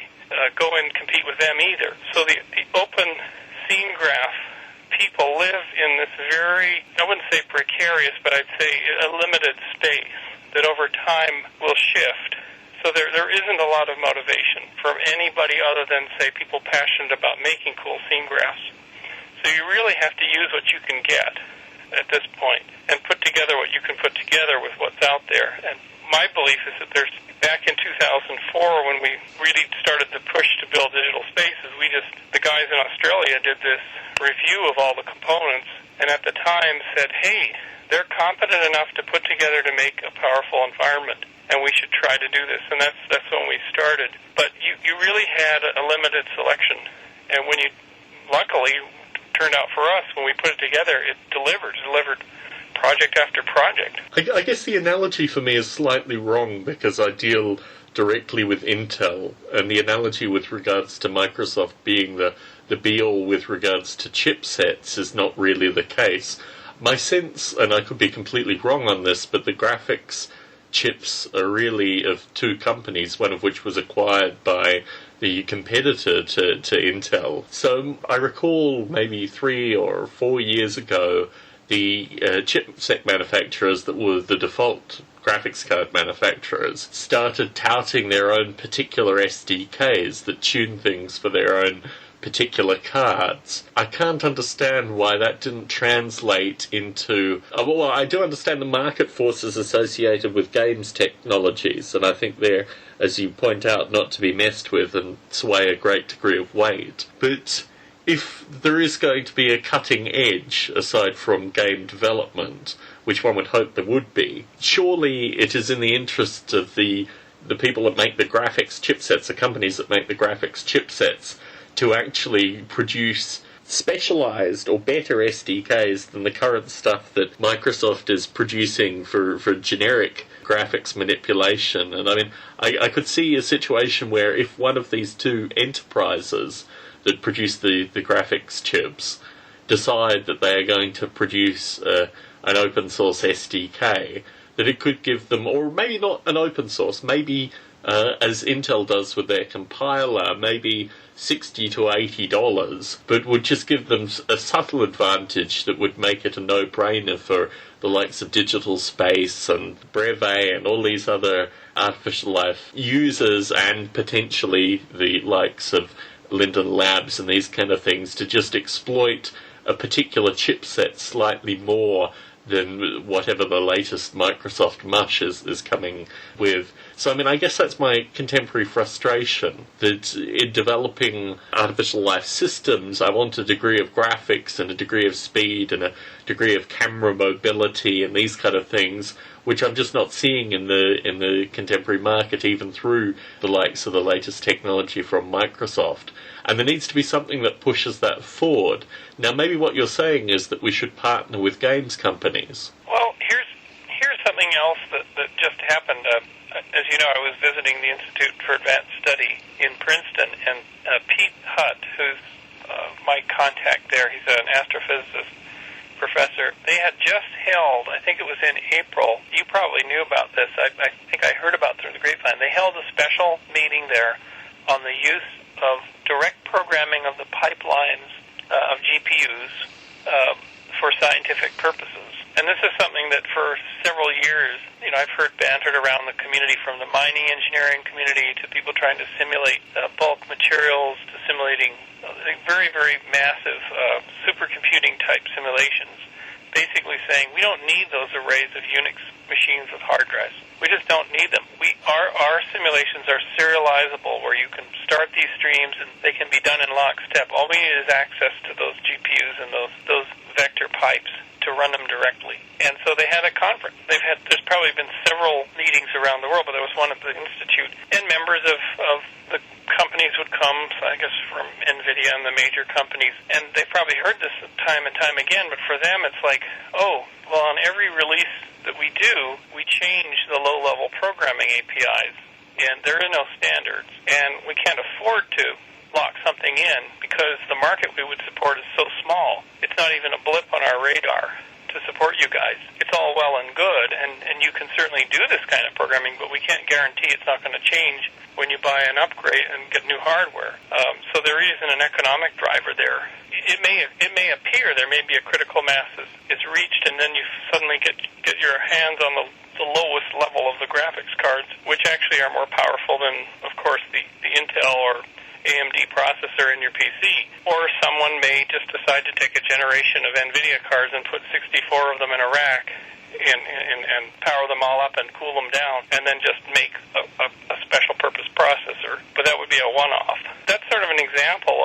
go and compete with them either. So the open scene graph people live in this very, I wouldn't say precarious, but I'd say a limited space that over time will shift. So there isn't a lot of motivation from anybody other than, say, people passionate about making cool scene graphs. So you really have to use what you can get at this point and put together what you can put together with what's out there. And my belief is that back in 2004 when we really started to push to build digital spaces, the guys in Australia did this review of all the components and at the time said, hey, they're competent enough to put together to make a powerful environment and we should try to do this. And that's when we started. But you really had a limited selection. And luckily, turned out for us, when we put it together, it delivered project after project. I guess the analogy for me is slightly wrong because I deal directly with Intel, and the analogy with regards to Microsoft being the be-all with regards to chipsets is not really the case. My sense, and I could be completely wrong on this, but the graphics chips are really of two companies, one of which was acquired by the competitor to Intel. So I recall maybe 3 or 4 years ago, the chipset manufacturers that were the default graphics card manufacturers started touting their own particular SDKs that tune things for their own particular cards. I can't understand why that didn't translate into... well, I do understand the market forces associated with games technologies, and I think they're, as you point out, not to be messed with and sway a great degree of weight. But if there is going to be a cutting edge, aside from game development, which one would hope there would be, surely it is in the interest of the people that make the graphics chipsets, the companies that make the graphics chipsets, to actually produce specialized or better SDKs than the current stuff that Microsoft is producing for generic graphics manipulation. And I mean, I could see a situation where if one of these two enterprises that produce the graphics chips decide that they are going to produce an open source SDK, that it could give them, or maybe not an open source, maybe as Intel does with their compiler, maybe $60 to $80, but would just give them a subtle advantage that would make it a no-brainer for the likes of Digital Space and Brevet and all these other artificial life users, and potentially the likes of Linden Labs and these kind of things, to just exploit a particular chipset slightly more than whatever the latest Microsoft mush is coming with. So, I mean, I guess that's my contemporary frustration, that in developing artificial life systems, I want a degree of graphics and a degree of speed and a degree of camera mobility and these kind of things, which I'm just not seeing in the contemporary market, even through the likes of the latest technology from Microsoft. And there needs to be something that pushes that forward. Now, maybe what you're saying is that we should partner with games companies. Well, here's something else that just happened. As you know, I was visiting the Institute for Advanced Study in Princeton, and Pete Hutt, who's my contact there, he's an astrophysicist professor, they had just held, I think it was in April, you probably knew about this, I think I heard about it through the grapevine, they held a special meeting there on the use of direct programming of the pipelines of GPUs for scientific purposes. And this is something that for several years, I've heard bantered around the community, from the mining engineering community to people trying to simulate bulk materials to simulating very, very massive supercomputing type simulations, basically saying we don't need those arrays of Unix machines with hard drives. We just don't need them. Our simulations are serializable, where you can start these streams and they can be done in lockstep. All we need is access to those GPUs and those vector pipes to run them directly. And so they had a conference. There's probably been several meetings around the world, but there was one at the Institute, and members of the companies would come, I guess from NVIDIA and the major companies, and they've probably heard this time and time again, but for them it's like, oh, well, on every release that we do, we change the low-level programming APIs, and there are no standards, and we can't afford to lock something in because the market we would support is so small. It's not even a blip on our radar to support you guys. It's all well and good, and you can certainly do this kind of programming, but we can't guarantee it's not going to change when you buy an upgrade and get new hardware. So there isn't an economic driver there. It may appear there may be a critical mass is reached, and then you suddenly get your hands on the lowest level of the graphics cards, which actually are more powerful than, of course, the Intel or AMD processor in your PC. Or someone may just decide to take a generation of NVIDIA cards and put 64 of them in a rack and power them all up and cool them down, and then just make a special purpose processor. But that would be a one-off. That's sort of an example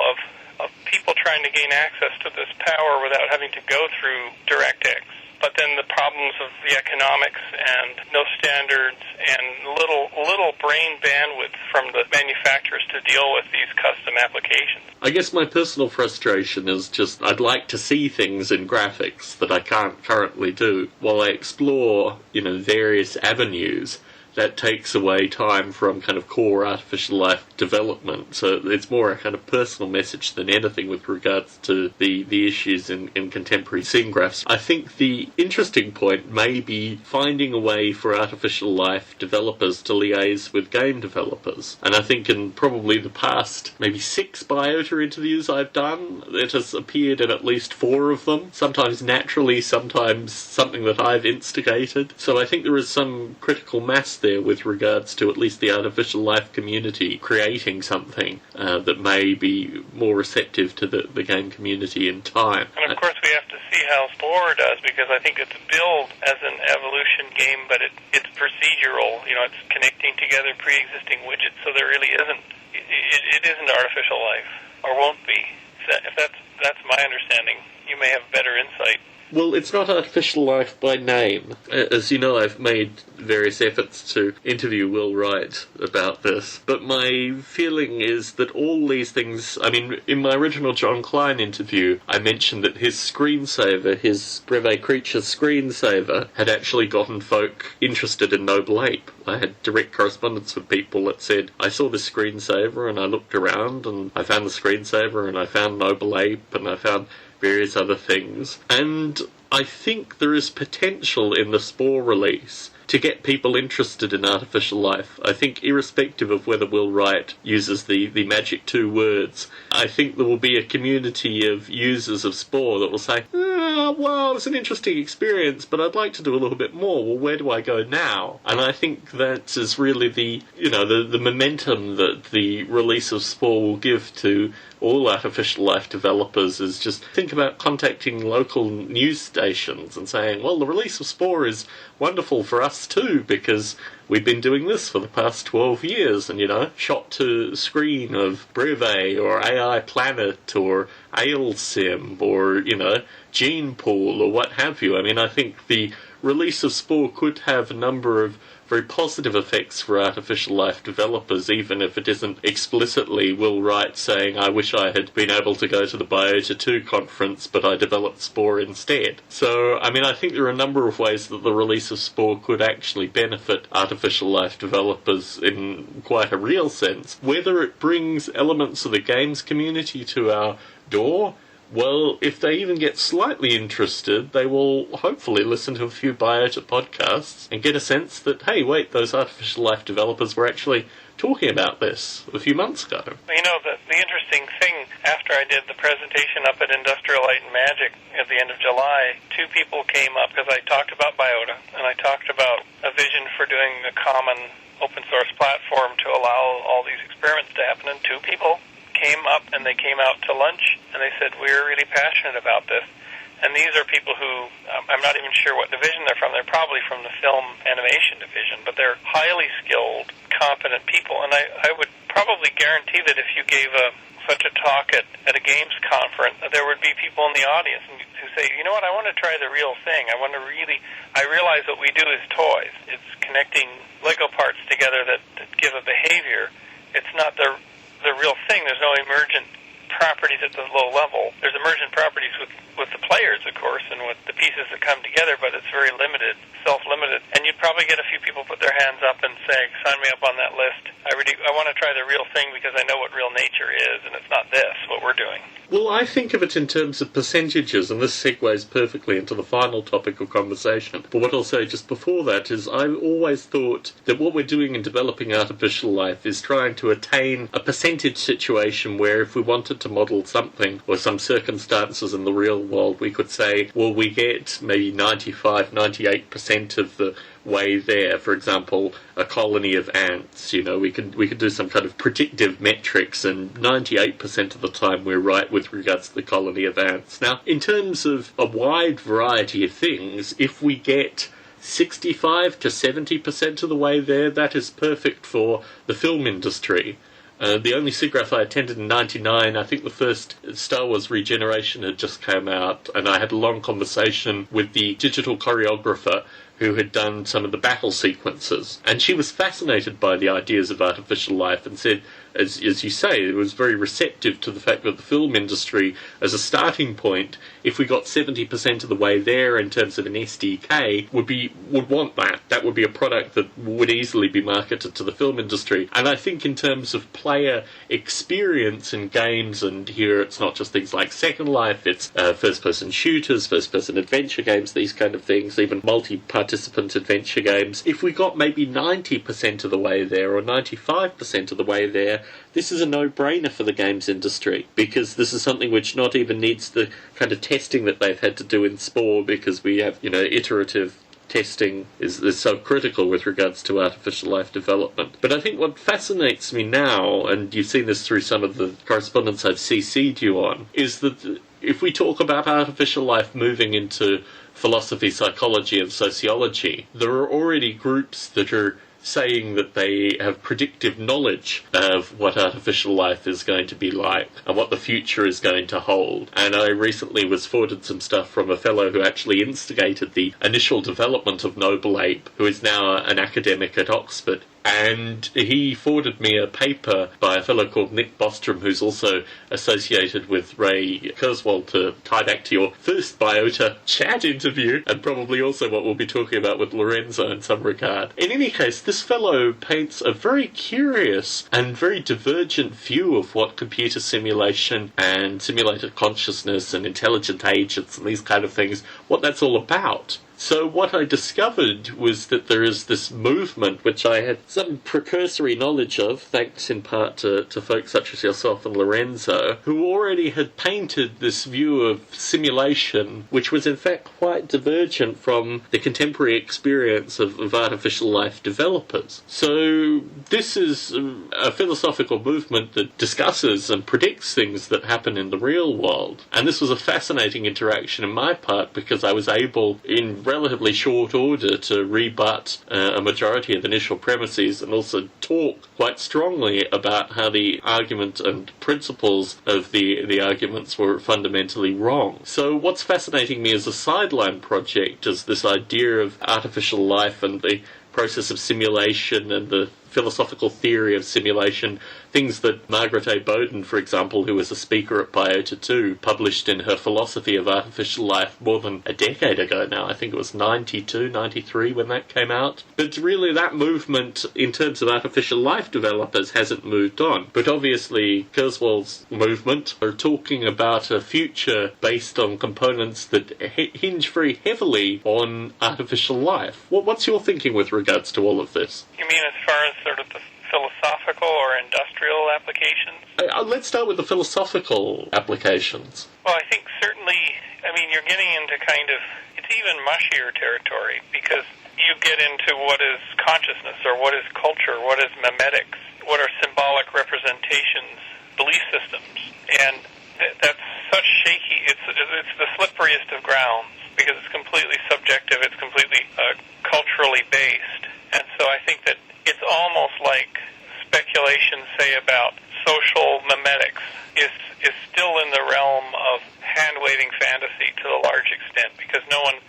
of people trying to gain access to this power without having to go through DirectX. But then the problems of the economics and no standards and little brain bandwidth from the manufacturers to deal with these custom applications. I guess my personal frustration is just I'd like to see things in graphics that I can't currently do. While I explore, various avenues, that takes away time from kind of core artificial life development. So it's more a kind of personal message than anything with regards to the issues in contemporary scene graphs. I think the interesting point may be finding a way for artificial life developers to liaise with game developers. And I think in probably the past maybe 6 Biota interviews I've done, it has appeared in at least 4 of them, sometimes naturally, sometimes something that I've instigated. So I think there is some critical mass there with regards to at least the artificial life community creating something that may be more receptive to the game community in time. And of course we have to see how Spore does, because I think it's billed as an evolution game, but it's procedural. It's connecting together pre-existing widgets, so there really isn't. It isn't artificial life, or won't be. If that's my understanding, you may have better insight. Well, it's not artificial life by name. As you know, I've made various efforts to interview Will Wright about this. But my feeling is that all these things, I mean, in my original John Klein interview, I mentioned that his screensaver, his Breve Creature screensaver, had actually gotten folk interested in Noble Ape. I had direct correspondence with people that said, I saw this screensaver and I looked around and I found the screensaver and I found Noble Ape and I found various other things. And I think there is potential in the Spore release to get people interested in artificial life. I think irrespective of whether Will Wright uses the magic two words, I think there will be a community of users of Spore that will say, well, it's an interesting experience, but I'd like to do a little bit more. Well, where do I go now? And I think that is really the momentum that the release of Spore will give to all artificial life developers, is just think about contacting local news stations and saying, well, the release of Spore is wonderful for us too, because we've been doing this for the past 12 years, and, shot to screen of Breve or AI Planet or Ailsim or, Gene Pool or what have you. I mean, I think the release of Spore could have a number of very positive effects for artificial life developers, even if it isn't explicitly Will Wright saying, I wish I had been able to go to the Biota 2 conference, but I developed Spore instead. So, I mean, I think there are a number of ways that the release of Spore could actually benefit artificial life developers in quite a real sense. Whether it brings elements of the games community to our door, well, if they even get slightly interested, they will hopefully listen to a few Biota podcasts and get a sense that, hey, wait, those artificial life developers were actually talking about this a few months ago. The interesting thing, after I did the presentation up at Industrial Light and Magic at the end of July, two people came up, because I talked about Biota, and I talked about a vision for doing a common open source platform to allow all these experiments to happen, and two people came up and they came out to lunch and they said, we're really passionate about this. And these are people who, I'm not even sure what division they're from. They're probably from the film animation division, but they're highly skilled, competent people. And I would probably guarantee that if you gave such a talk at a games conference, there would be people in the audience who say, you know what, I want to try the real thing. I realize what we do is toys. It's connecting Lego parts together that give a behavior. It's not the real thing. There's no emergent properties at the low level. There's emergent properties with the players, of course, and with the pieces that come together, but it's very limited, self-limited. And you'd probably get a few people put their hands up and say, sign me up on that list. I want to try the real thing because I know what real nature is, and it's not this, what we're doing. Well, I think of it in terms of percentages, and this segues perfectly into the final topic of conversation. But what I'll say just before that is I've always thought that what we're doing in developing artificial life is trying to attain a percentage situation where if we wanted to model something or some circumstances in the real world, we could say, well, we get maybe 95, 98% of the way there. For example, a colony of ants, we could do some kind of predictive metrics, and 98% of the time we're right with regards to the colony of ants. Now, in terms of a wide variety of things, if we get 65 to 70% of the way there, that is perfect for the film industry. The only SIGGRAPH I attended in 1999, I think the first Star Wars Regeneration had just come out, and I had a long conversation with the digital choreographer who had done some of the battle sequences. And she was fascinated by the ideas of artificial life and said, as you say, it was very receptive to the fact that the film industry, as a starting point, if we got 70% of the way there in terms of an SDK, would want that. That would be a product that would easily be marketed to the film industry. And I think in terms of player experience in games, and here it's not just things like Second Life, it's first-person shooters, first-person adventure games, these kind of things, even multi-participant adventure games. If we got maybe 90% of the way there, or 95% of the way there, this is a no-brainer for the games industry, because this is something which not even needs the kind of testing that they've had to do in Spore, because we have, iterative testing is so critical with regards to artificial life development. But I think what fascinates me now, and you've seen this through some of the correspondence I've CC'd you on, is that if we talk about artificial life moving into philosophy, psychology, and sociology, there are already groups that are saying that they have predictive knowledge of what artificial life is going to be like and what the future is going to hold. And I recently was forwarded some stuff from a fellow who actually instigated the initial development of Noble Ape, who is now an academic at Oxford. And he forwarded me a paper by a fellow called Nick Bostrom, who's also associated with Ray Kurzweil, to tie back to your first Biota chat interview, and probably also what we'll be talking about with Lorenzo in some regard. In any case, this fellow paints a very curious and very divergent view of what computer simulation and simulated consciousness and intelligent agents and these kind of things, what that's all about. So what I discovered was that there is this movement, which I had some precursory knowledge of, thanks in part to folks such as yourself and Lorenzo, who already had painted this view of simulation, which was in fact quite divergent from the contemporary experience of artificial life developers. So this is a philosophical movement that discusses and predicts things that happen in the real world. And this was a fascinating interaction in my part, because I was able, in relatively short order, to rebut a majority of initial premises and also talk quite strongly about how the argument and principles of the arguments were fundamentally wrong. So what's fascinating me as a sideline project is this idea of artificial life and the process of simulation and the philosophical theory of simulation, things that Margaret A. Bowden, for example, who was a speaker at Biota 2, published in her Philosophy of Artificial Life more than a decade ago now. I think it was 92, 93 when that came out. But really that movement, in terms of artificial life developers, hasn't moved on. But obviously Kurzweil's movement are talking about a future based on components that hinge very heavily on artificial life. What's your thinking with regards to all of this? You mean as far as sort of the philosophical or industrial applications? Let's start with the philosophical applications. Well, I think certainly, you're getting into kind of, it's even mushier territory, because you get into what is consciousness, or what is culture, what is memetics, what are symbolic representations, belief systems. And that's such shaky, it's the slipperiest of grounds, because it's completely subjective, it's completely culturally based. And so I think that it's almost like speculation, say, about social memetics is still in the realm of hand-waving fantasy to a large extent, because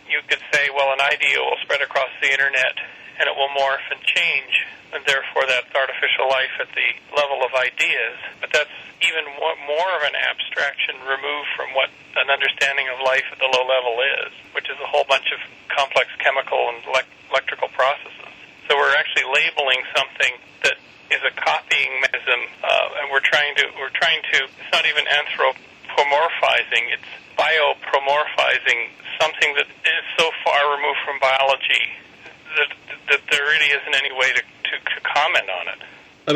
you could say, well, an idea will spread across the internet and it will morph and change, and therefore that's artificial life at the level of ideas. But that's even more of an abstraction removed from what an understanding of life at the low level is, which is a whole bunch of complex chemical and electrical processes. So we're actually labeling something that is a copying mechanism, and we're trying to, it's not even anthropomorphizing, it's biopromorphizing something that is so far removed from biology that there really isn't any way to comment on it.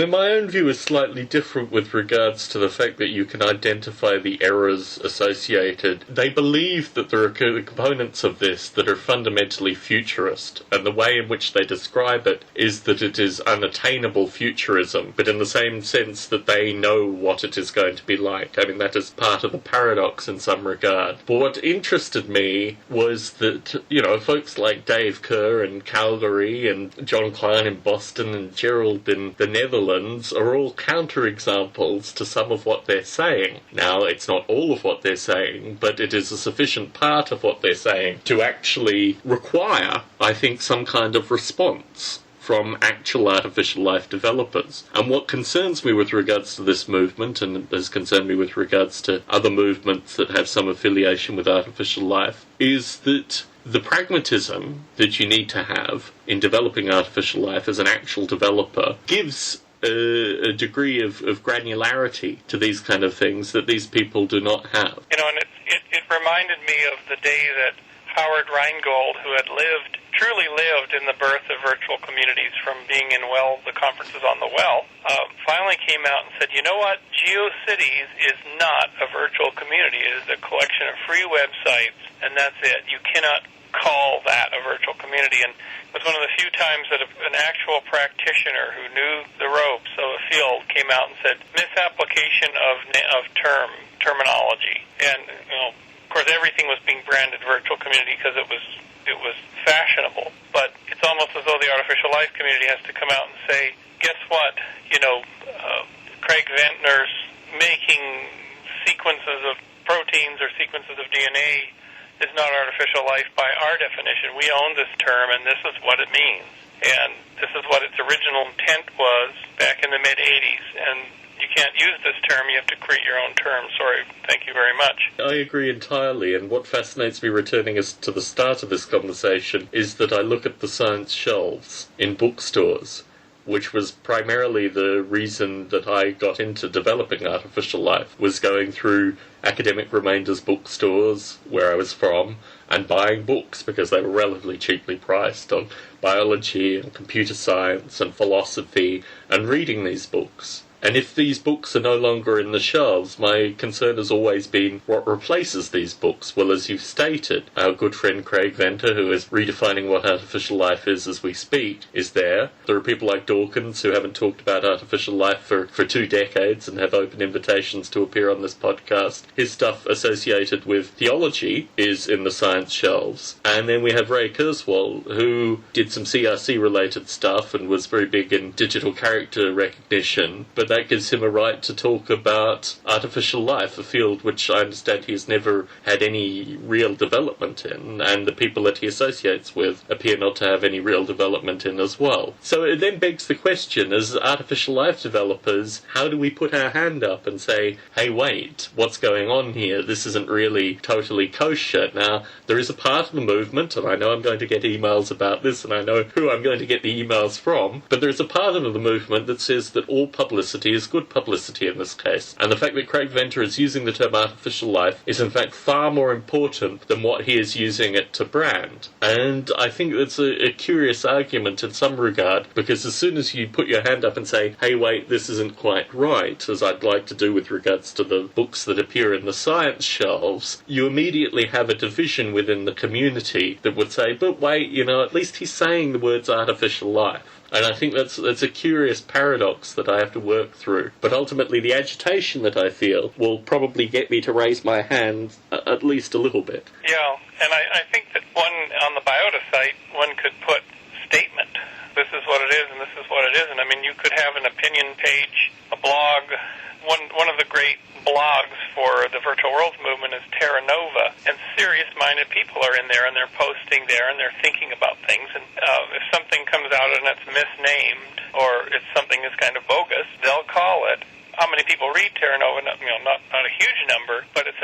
My own view is slightly different with regards to the fact that you can identify the errors associated. They believe that there are components of this that are fundamentally futurist, and the way in which they describe it is that it is unattainable futurism, but in the same sense that they know what it is going to be like. That is part of the paradox in some regard. But what interested me was that, folks like Dave Kerr and Calgary and John Klein in Boston and Gerald in the Netherlands are all counterexamples to some of what they're saying. Now, it's not all of what they're saying, but it is a sufficient part of what they're saying to actually require, I think, some kind of response from actual artificial life developers. And what concerns me with regards to this movement, and has concerned me with regards to other movements that have some affiliation with artificial life, is that the pragmatism that you need to have in developing artificial life as an actual developer gives a degree of granularity to these kind of things that these people do not have. And it reminded me of the day that Howard Rheingold, who had truly lived in the birth of virtual communities from being in the conferences on the Well, finally came out and said, you know what, GeoCities is not a virtual community. It is a collection of free websites, and that's it. You cannot call that a virtual community. And it was one of the few times that an actual practitioner who knew the ropes of a field came out and said, misapplication of terminology. And, of course, everything was being branded virtual community because it was fashionable. But it's it's almost as though the artificial life community has to come out and say, guess what, Craig Ventnor's making sequences of proteins or sequences of DNA is not artificial life by our definition. We own this term, and this is what it means. And this is what its original intent was back in the mid-'80s. And you can't use this term. You have to create your own term. Sorry. Thank you very much. I agree entirely, and what fascinates me, returning us to the start of this conversation, is that I look at the science shelves in bookstores, which was primarily the reason that I got into developing artificial life, was going through academic remainders bookstores where I was from and buying books because they were relatively cheaply priced on biology and computer science and philosophy, and reading these books. And if these books are no longer in the shelves, my concern has always been what replaces these books. Well, as you've stated, our good friend Craig Venter, who is redefining what artificial life is as we speak, is there. There are people like Dawkins who haven't talked about artificial life for 2 decades and have open invitations to appear on this podcast. His stuff associated with theology is in the science shelves. And then we have Ray Kurzweil, who did some CRC-related stuff and was very big in digital character recognition, but that gives him a right to talk about artificial life, a field which I understand he has never had any real development in, and the people that he associates with appear not to have any real development in as well. So it then begs the question, as artificial life developers, how do we put our hand up and say, hey, wait, what's going on here? This isn't really totally kosher. Now, there is a part of the movement, and I know I'm going to get emails about this, and I know who I'm going to get the emails from, but there is a part of the movement that says that all publicity is good publicity in this case. And the fact that Craig Venter is using the term artificial life is in fact far more important than what he is using it to brand. And I think that's a curious argument in some regard, because as soon as you put your hand up and say, hey wait, this isn't quite right, as I'd like to do with regards to the books that appear in the science shelves, you immediately have a division within the community that would say, but wait, at least he's saying the words artificial life. And I think that's a curious paradox that I have to work through. But ultimately, the agitation that I feel will probably get me to raise my hand at least a little bit. Yeah, and I think that on the Biota site, one could put statement. This is what it is, and this is what it isn't. I mean, you could have an opinion page, a blog. One of the great blogs for the virtual worlds movement is Terra Nova, and serious-minded people are in there, and they're posting there, and they're thinking about things. And if something comes out and it's misnamed, or if something is kind of bogus, they'll call it. How many people read Terra Nova? Not a huge number, but it's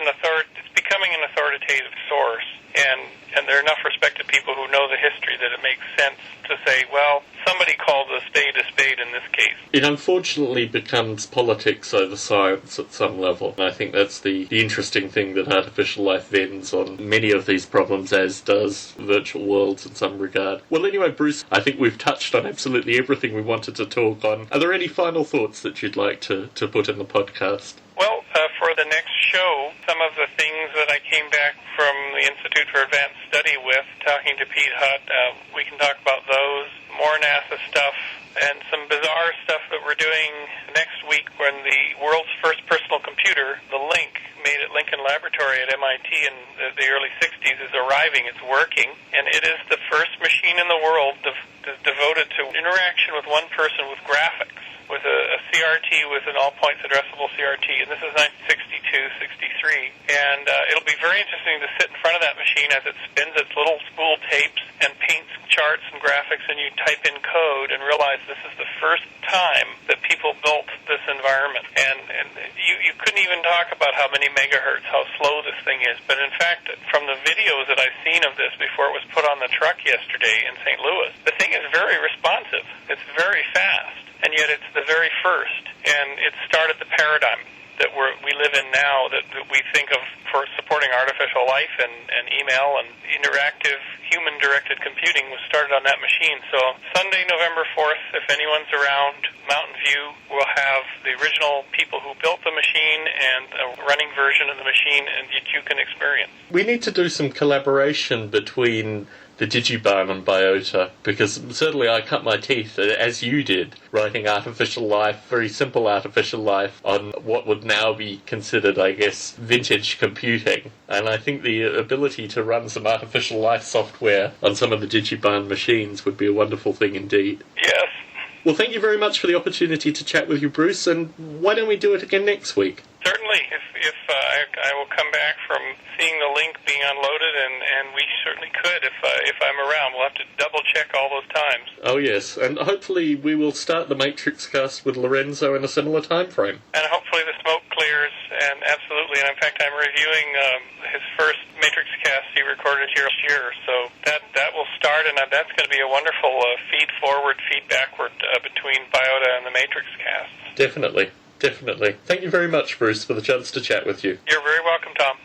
becoming an authoritative source, and there are enough respected people who know the history that it makes sense to say, well, somebody called a spade in this case. It unfortunately becomes politics over science at some level. And I think that's the interesting thing that artificial life vends on many of these problems, as does virtual worlds in some regard. Well, anyway, Bruce, I think we've touched on absolutely everything we wanted to talk on. Are there any final thoughts that you'd like to put in the podcast? Well, for the next show, some of the things that I came back from the Institute for Advanced Study with, talking to Pete Hutt, we can talk about those, more NASA stuff, and some bizarre stuff that we're doing next week when the world's first personal computer, the Link, made at Lincoln Laboratory at MIT in the early 60s, is arriving. It's working, and it is the first machine in the world devoted to interaction with one person with graphics, with a CRT, with an all-points addressable CRT, and this is 1962, 63. And it'll be very interesting to sit in front of that machine as it spins its little spool tapes and paints charts and graphics, and you type in code and realize this is the first time that people built this environment. And you couldn't even talk about how many megahertz, how slow this thing is. But in fact, from the videos that I've seen of this before it was put on the truck yesterday in St. Louis, the thing is very responsive. It's very fast. And yet it's the very first, and it started the paradigm that we live in now, that we think of for supporting artificial life and email and interactive human-directed computing was started on that machine. So Sunday, November 4th, if anyone's around Mountain View, we'll have the original people who built the machine and a running version of the machine and that you can experience. We need to do some collaboration between the Digibarn on Biota, because certainly I cut my teeth, as you did, writing artificial life, very simple artificial life, on what would now be considered, I guess, vintage computing. And I think the ability to run some artificial life software on some of the Digibarn machines would be a wonderful thing indeed. Yes. Well, thank you very much for the opportunity to chat with you, Bruce, and why don't we do it again next week? Certainly. If I will come back from seeing the link being unloaded, and we certainly could if I'm around. We'll have to double-check all those times. Oh, yes, and hopefully we will start the Matrix cast with Lorenzo in a similar time frame. And hopefully the smoke clears, and absolutely. And in fact, I'm reviewing his first Matrix cast he recorded here this year, so that will start, and that's going to be a wonderful feed-forward, feed-backward between Biota and the Matrix casts. Definitely. Thank you very much, Bruce, for the chance to chat with you. You're very welcome, Tom.